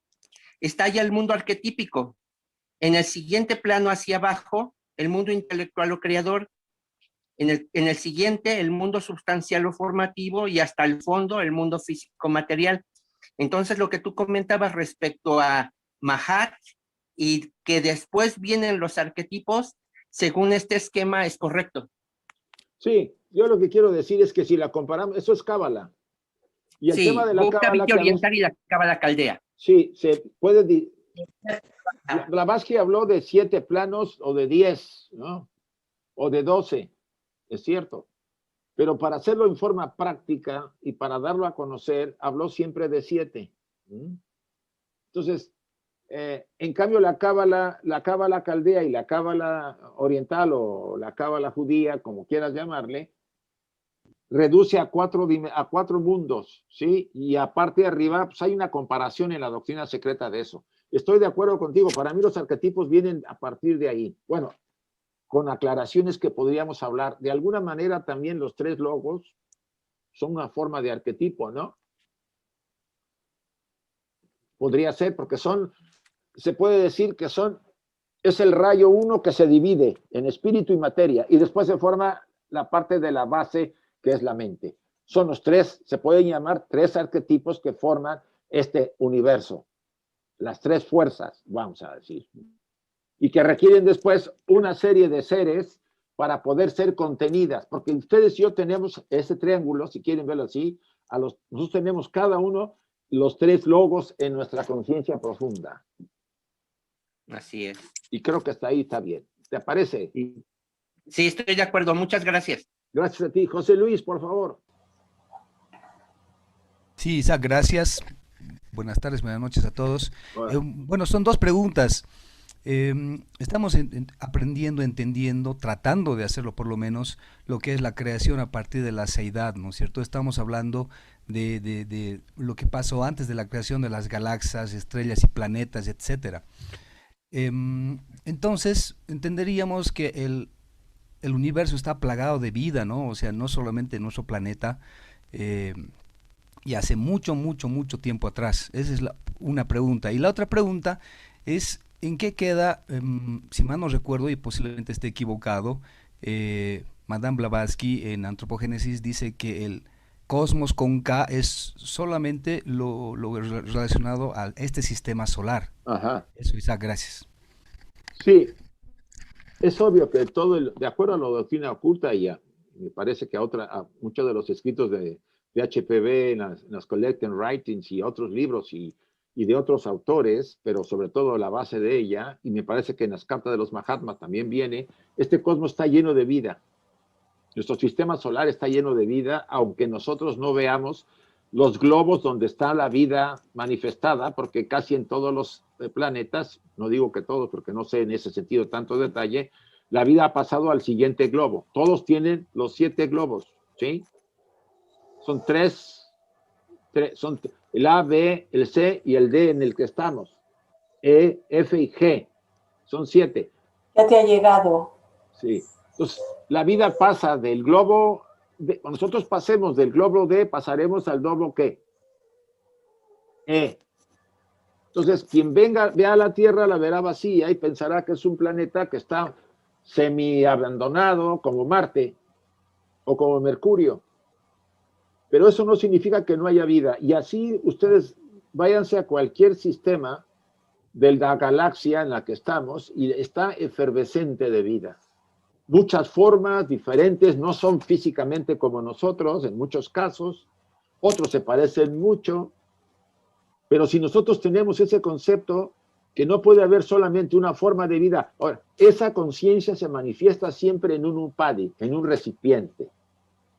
está ya el mundo arquetípico. En el siguiente plano hacia abajo, el mundo intelectual o creador. En el siguiente, el mundo sustancial o formativo, y hasta el fondo, el mundo físico-material. Entonces, lo que tú comentabas respecto a Mahat y que después vienen los arquetipos, según este esquema, es correcto. Sí, yo lo que quiero decir es que si la comparamos, eso es Cábala. Y el tema de la Cábala oriental y la Cábala caldea. Sí, se puede... Blavatsky habló de 7 planos o de 10, ¿no? O de 12, es cierto. Pero para hacerlo en forma práctica y para darlo a conocer, habló siempre de 7. Entonces, en cambio, la Cábala caldea y la Cábala oriental o la Cábala judía, como quieras llamarle, reduce a 4 mundos, ¿sí? Y aparte de arriba, pues hay una comparación en la doctrina secreta de eso. Estoy de acuerdo contigo, para mí los arquetipos vienen a partir de ahí. Bueno, con aclaraciones que podríamos hablar. De alguna manera también los 3 logos son una forma de arquetipo, ¿no? Podría ser, porque se puede decir que es el rayo 1 que se divide en espíritu y materia, y después se forma la parte de la base, que es la mente. Son los 3, se pueden llamar 3 arquetipos que forman este universo. Las 3 fuerzas, vamos a decir. Y que requieren después una serie de seres para poder ser contenidas, porque ustedes y yo tenemos ese triángulo, si quieren verlo así, nosotros tenemos cada uno los 3 logos en nuestra conciencia profunda. Así es. Y creo que hasta ahí está bien. ¿Te parece? Sí, estoy de acuerdo. Muchas gracias. Gracias a ti. José Luis, por favor. Sí, Isaac, gracias. Buenas tardes, buenas noches a todos. Bueno, son 2 preguntas. Estamos aprendiendo, entendiendo, tratando de hacerlo por lo menos, lo que es la creación a partir de la seidad, ¿no es cierto? Estamos hablando de lo que pasó antes de la creación de las galaxias, estrellas y planetas, etcétera. Entonces, entenderíamos que el universo está plagado de vida, ¿no? O sea, no solamente nuestro planeta, y hace mucho tiempo atrás. Esa es una pregunta. Y la otra pregunta es, ¿en qué queda, si mal no recuerdo y posiblemente esté equivocado, Madame Blavatsky en Antropogénesis dice que el cosmos con K es solamente lo relacionado a este sistema solar? Ajá. Eso, Isaac, gracias. Sí, es obvio que de acuerdo a la doctrina oculta, y me parece que a muchos de los escritos de HPV, en las Collected Writings y otros libros y de otros autores, pero sobre todo la base de ella, y me parece que en las cartas de los Mahatmas también viene, este cosmos está lleno de vida. Nuestro sistema solar está lleno de vida, aunque nosotros no veamos los globos donde está la vida manifestada, porque casi en todos los planetas, no digo que todos, porque no sé en ese sentido tanto detalle, la vida ha pasado al siguiente globo. Todos tienen los 7 globos, ¿sí? Son 3, son el A, B, el C y el D en el que estamos. E, F y G. Son 7. Ya te ha llegado. Sí. Entonces, la vida pasa del globo, nosotros pasemos del globo D, pasaremos al globo ¿qué? E. Entonces, quien vea la Tierra la verá vacía y pensará que es un planeta que está semi-abandonado, como Marte o como Mercurio. Pero eso no significa que no haya vida. Y así ustedes váyanse a cualquier sistema de la galaxia en la que estamos y está efervescente de vida. Muchas formas diferentes, no son físicamente como nosotros en muchos casos, otros se parecen mucho, pero si nosotros tenemos ese concepto que no puede haber solamente una forma de vida, ahora, esa conciencia se manifiesta siempre en un upadi, en un recipiente,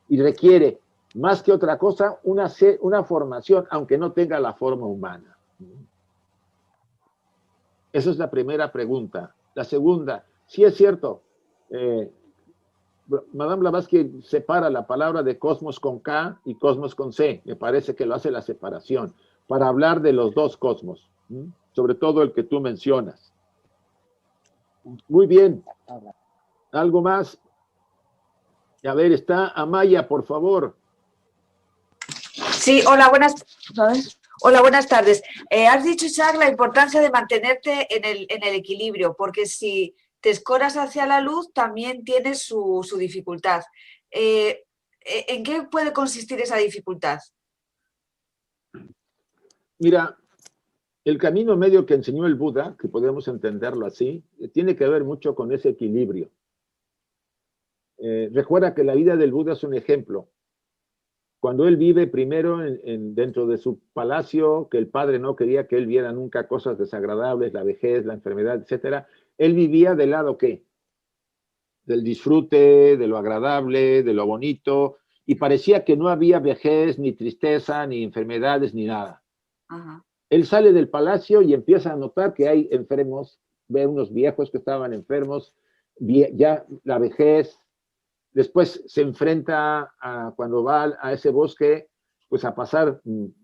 y requiere más que otra cosa una formación, aunque no tenga la forma humana. Esa es la primera pregunta. La segunda, sí es cierto, Madame Blavatsky separa la palabra de cosmos con K y cosmos con C. Me parece que lo hace la separación para hablar de los dos cosmos, sobre todo el que tú mencionas. Muy bien. ¿Algo más? A ver, está Amaya, por favor. Sí, hola, buenas tardes. Has dicho, Isaac, la importancia de mantenerte en el equilibrio, porque si te escoras hacia la luz, también tienes su dificultad. ¿En qué puede consistir esa dificultad? Mira, el camino medio que enseñó el Buda, que podemos entenderlo así, tiene que ver mucho con ese equilibrio. Recuerda que la vida del Buda es un ejemplo. Cuando él vive primero dentro de su palacio, que el padre no quería que él viera nunca cosas desagradables, la vejez, la enfermedad, etc., él vivía del lado ¿qué? Del disfrute, de lo agradable, de lo bonito, y parecía que no había vejez, ni tristeza, ni enfermedades, ni nada. Ajá. Él sale del palacio y empieza a notar que hay enfermos, ve unos viejos que estaban enfermos, ya la vejez. Después se enfrenta cuando va a ese bosque, pues a pasar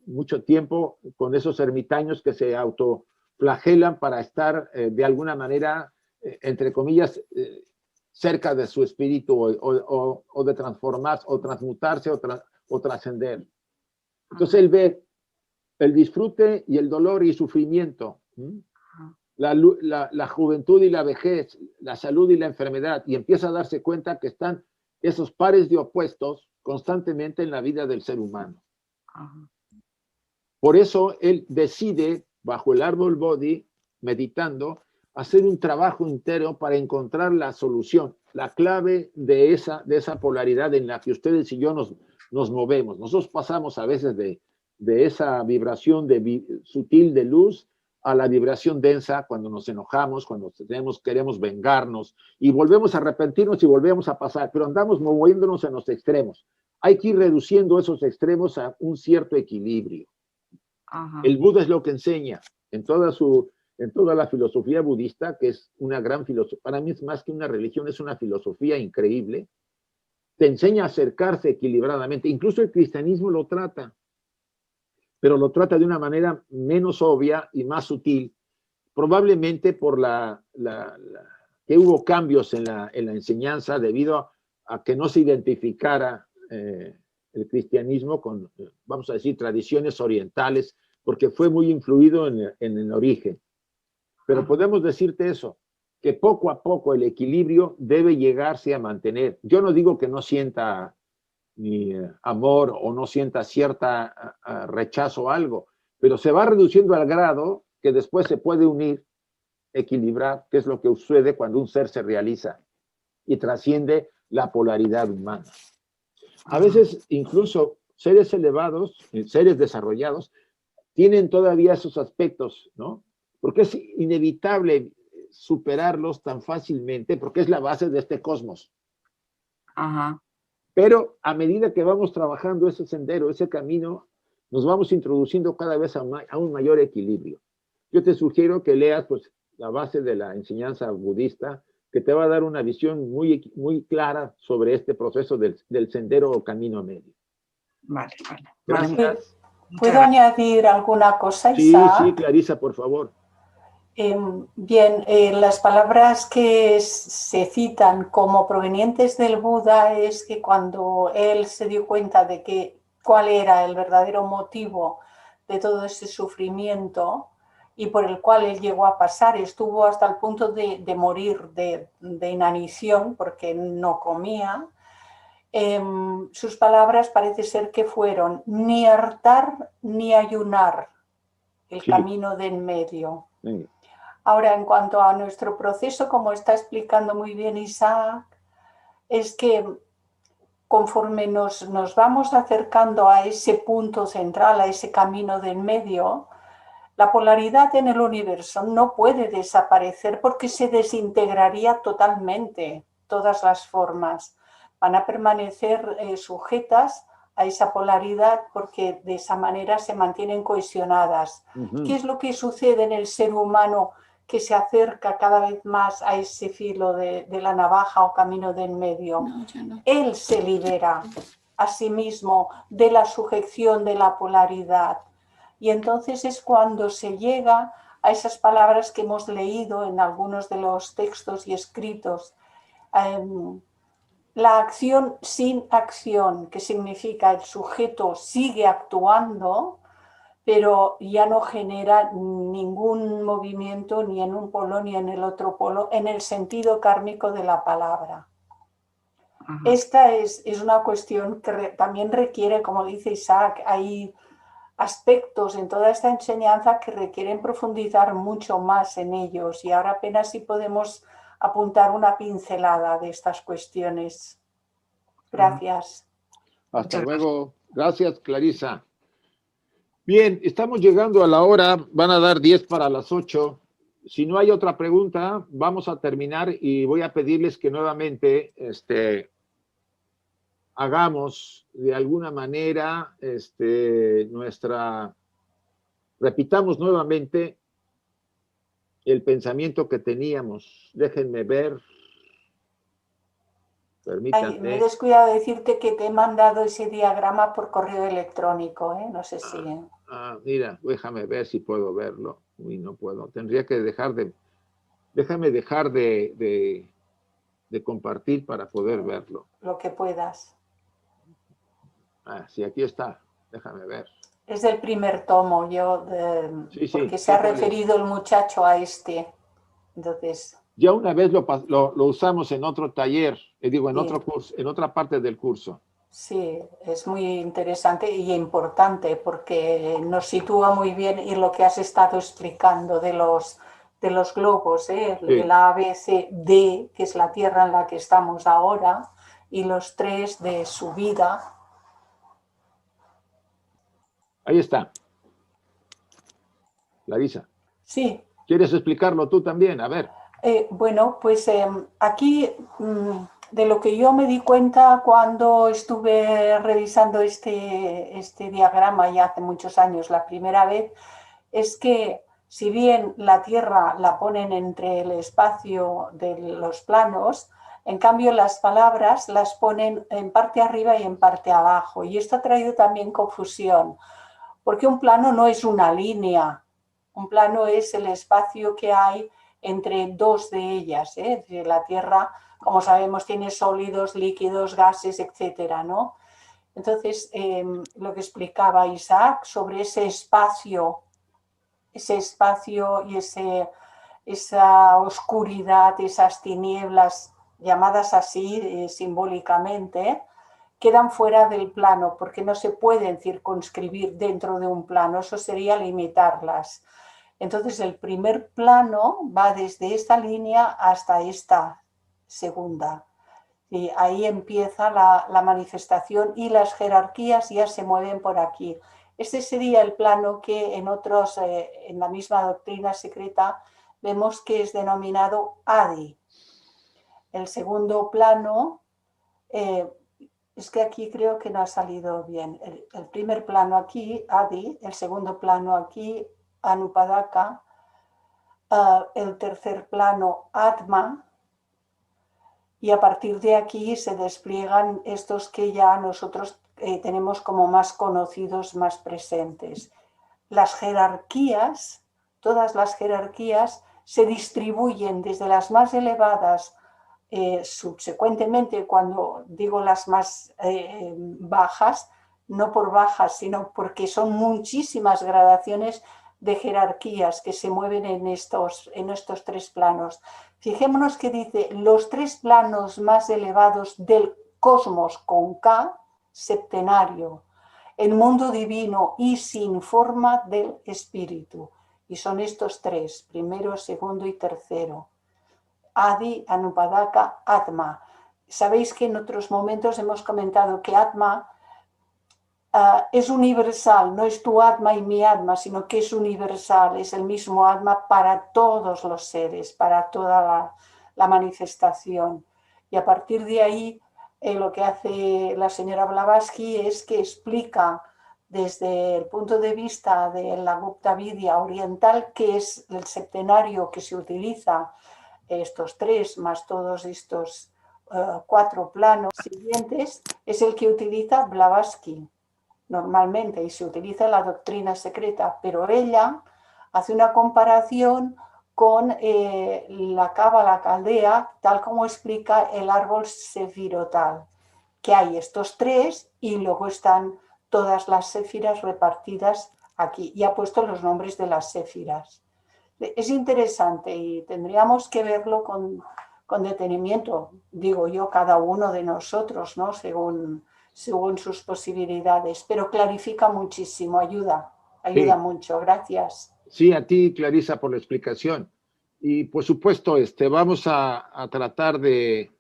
mucho tiempo con esos ermitaños que se autoflagelan para estar de alguna manera, entre comillas, cerca de su espíritu o de transformarse o transmutarse o trascender. Entonces él ve el disfrute y el dolor y sufrimiento, la juventud y la vejez, la salud y la enfermedad, y empieza a darse cuenta que están esos pares de opuestos constantemente en la vida del ser humano. Por eso él decide, bajo el árbol Bodhi, meditando, hacer un trabajo entero para encontrar la solución, la clave de esa polaridad en la que ustedes y yo nos movemos. Nosotros pasamos a veces de esa vibración sutil de luz a la vibración densa cuando nos enojamos, cuando queremos vengarnos, y volvemos a arrepentirnos y volvemos a pasar, pero andamos moviéndonos en los extremos. Hay que ir reduciendo esos extremos a un cierto equilibrio. Ajá. El Buda es lo que enseña en toda la filosofía budista, que es una gran filosofía, para mí es más que una religión, es una filosofía increíble, te enseña a acercarse equilibradamente. Incluso el cristianismo lo trata, pero lo trata de una manera menos obvia y más sutil, probablemente por que hubo cambios en la enseñanza debido a que no se identificara el cristianismo con, vamos a decir, tradiciones orientales, porque fue muy influido en el origen. Pero podemos decirte eso, que poco a poco el equilibrio debe llegarse a mantener. Yo no digo que no sienta ni amor o no sienta cierta rechazo a algo, pero se va reduciendo al grado que después se puede unir, equilibrar, que es lo que sucede cuando un ser se realiza y trasciende la polaridad humana. A veces incluso seres elevados, seres desarrollados, tienen todavía esos aspectos, ¿no? Porque es inevitable superarlos tan fácilmente, porque es la base de este cosmos. Ajá. Pero a medida que vamos trabajando ese sendero, ese camino, nos vamos introduciendo cada vez a un mayor equilibrio. Yo te sugiero que leas pues, la base de la enseñanza budista, que te va a dar una visión muy, muy clara sobre este proceso del sendero o camino medio. Vale, vale. Gracias. ¿Puedo añadir alguna cosa, Isaac? Sí, Clarisa, por favor. Bien, las palabras que se citan como provenientes del Buda es que cuando él se dio cuenta de cuál era el verdadero motivo de todo ese sufrimiento y por el cual él llegó a pasar, estuvo hasta el punto de morir de inanición porque no comía. Sus palabras parece ser que fueron ni hartar ni ayunar, el camino de en medio. Sí. Ahora, en cuanto a nuestro proceso, como está explicando muy bien Isaac, es que conforme nos vamos acercando a ese punto central, a ese camino de en medio, la polaridad en el universo no puede desaparecer porque se desintegraría totalmente. Todas las formas van a permanecer sujetas a esa polaridad porque de esa manera se mantienen cohesionadas. ¿Qué es lo que sucede en el ser humano que se acerca cada vez más a ese filo de la navaja o camino de en medio. Él se libera a sí mismo de la sujeción de la polaridad. Y entonces es cuando se llega a esas palabras que hemos leído en algunos de los textos y escritos. La acción sin acción, que significa el sujeto sigue actuando, pero ya no genera ningún movimiento ni en un polo ni en el otro polo, en el sentido kármico de la palabra. Esta es una cuestión que también requiere, como dice Isaac, hay aspectos en toda esta enseñanza que requieren profundizar mucho más en ellos, y ahora apenas si podemos apuntar una pincelada de estas cuestiones. Gracias. Hasta luego. Gracias, Clarisa. Bien, estamos llegando a la hora, van a dar 10 para las 8. Si no hay otra pregunta, vamos a terminar y voy a pedirles que nuevamente hagamos de alguna manera repitamos nuevamente el pensamiento que teníamos. Déjenme ver. Permítanme. Ay, me he descuidado de decirte que te he mandado ese diagrama por correo electrónico, ¿eh? No sé si... Mira, déjame ver si puedo verlo. Uy, no puedo. Tendría que déjame dejar de compartir para poder verlo. Lo que puedas. Sí, aquí está. Déjame ver. Es del primer tomo, porque se ha referido el muchacho a este. Entonces... Ya una vez lo usamos en otro taller, en otro curso, en otra parte del curso. Sí, es muy interesante y importante porque nos sitúa muy bien en lo que has estado explicando de los globos, el A, B, C, D, que es la Tierra en la que estamos ahora, y los 3 de su vida. Ahí está. Clarisa. Sí. ¿Quieres explicarlo tú también? A ver. Bueno, pues aquí de lo que yo me di cuenta cuando estuve revisando este diagrama ya hace muchos años, la primera vez, es que si bien la Tierra la ponen entre el espacio de los planos, en cambio las palabras las ponen en parte arriba y en parte abajo. Y esto ha traído también confusión, porque un plano no es una línea, un plano es el espacio que hay entre dos de ellas, La Tierra, como sabemos, tiene sólidos, líquidos, gases, etcétera, ¿no? Entonces, lo que explicaba Isaac sobre ese espacio y esa oscuridad, esas tinieblas llamadas así simbólicamente, quedan fuera del plano porque no se pueden circunscribir dentro de un plano, eso sería limitarlas. Entonces el primer plano va desde esta línea hasta esta segunda. Y ahí empieza la manifestación y las jerarquías ya se mueven por aquí. Este sería el plano que en la misma doctrina secreta vemos que es denominado Adi. El segundo plano, es que aquí creo que no ha salido bien. El primer plano aquí, Adi, el segundo plano aquí, Anupadaka, el tercer plano, Atma, y a partir de aquí se despliegan estos que ya nosotros tenemos como más conocidos, más presentes. Las jerarquías, todas las jerarquías se distribuyen desde las más elevadas, subsecuentemente, cuando digo las más bajas, no por bajas, sino porque son muchísimas gradaciones de jerarquías que se mueven en estos 3 planos. Fijémonos que dice los 3 planos más elevados del cosmos con K, septenario, el mundo divino y sin forma del espíritu. Y son estos 3, primero, segundo y tercero. Adi, Anupadaka, Atma. Sabéis que en otros momentos hemos comentado que Atma es universal, no es tu Atma y mi Atma, sino que es universal, es el mismo Atma para todos los seres, para toda la manifestación. Y a partir de ahí, lo que hace la señora Blavatsky es que explica desde el punto de vista de la Gupta Vidya oriental, que es el septenario que se utiliza, estos 3 más todos estos 4 planos siguientes, es el que utiliza Blavatsky normalmente y se utiliza la doctrina secreta, pero ella hace una comparación con la Cábala caldea, tal como explica el árbol sefirotal, que hay estos 3 y luego están todas las séfiras repartidas aquí, y ha puesto los nombres de las séfiras. Es interesante y tendríamos que verlo con detenimiento, digo yo, cada uno de nosotros, ¿no? Según sus posibilidades, pero clarifica muchísimo, ayuda mucho. Gracias. Sí, a ti, Clarisa, por la explicación. Y por supuesto, vamos a tratar de...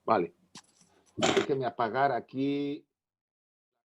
Vale. Déjenme apagar aquí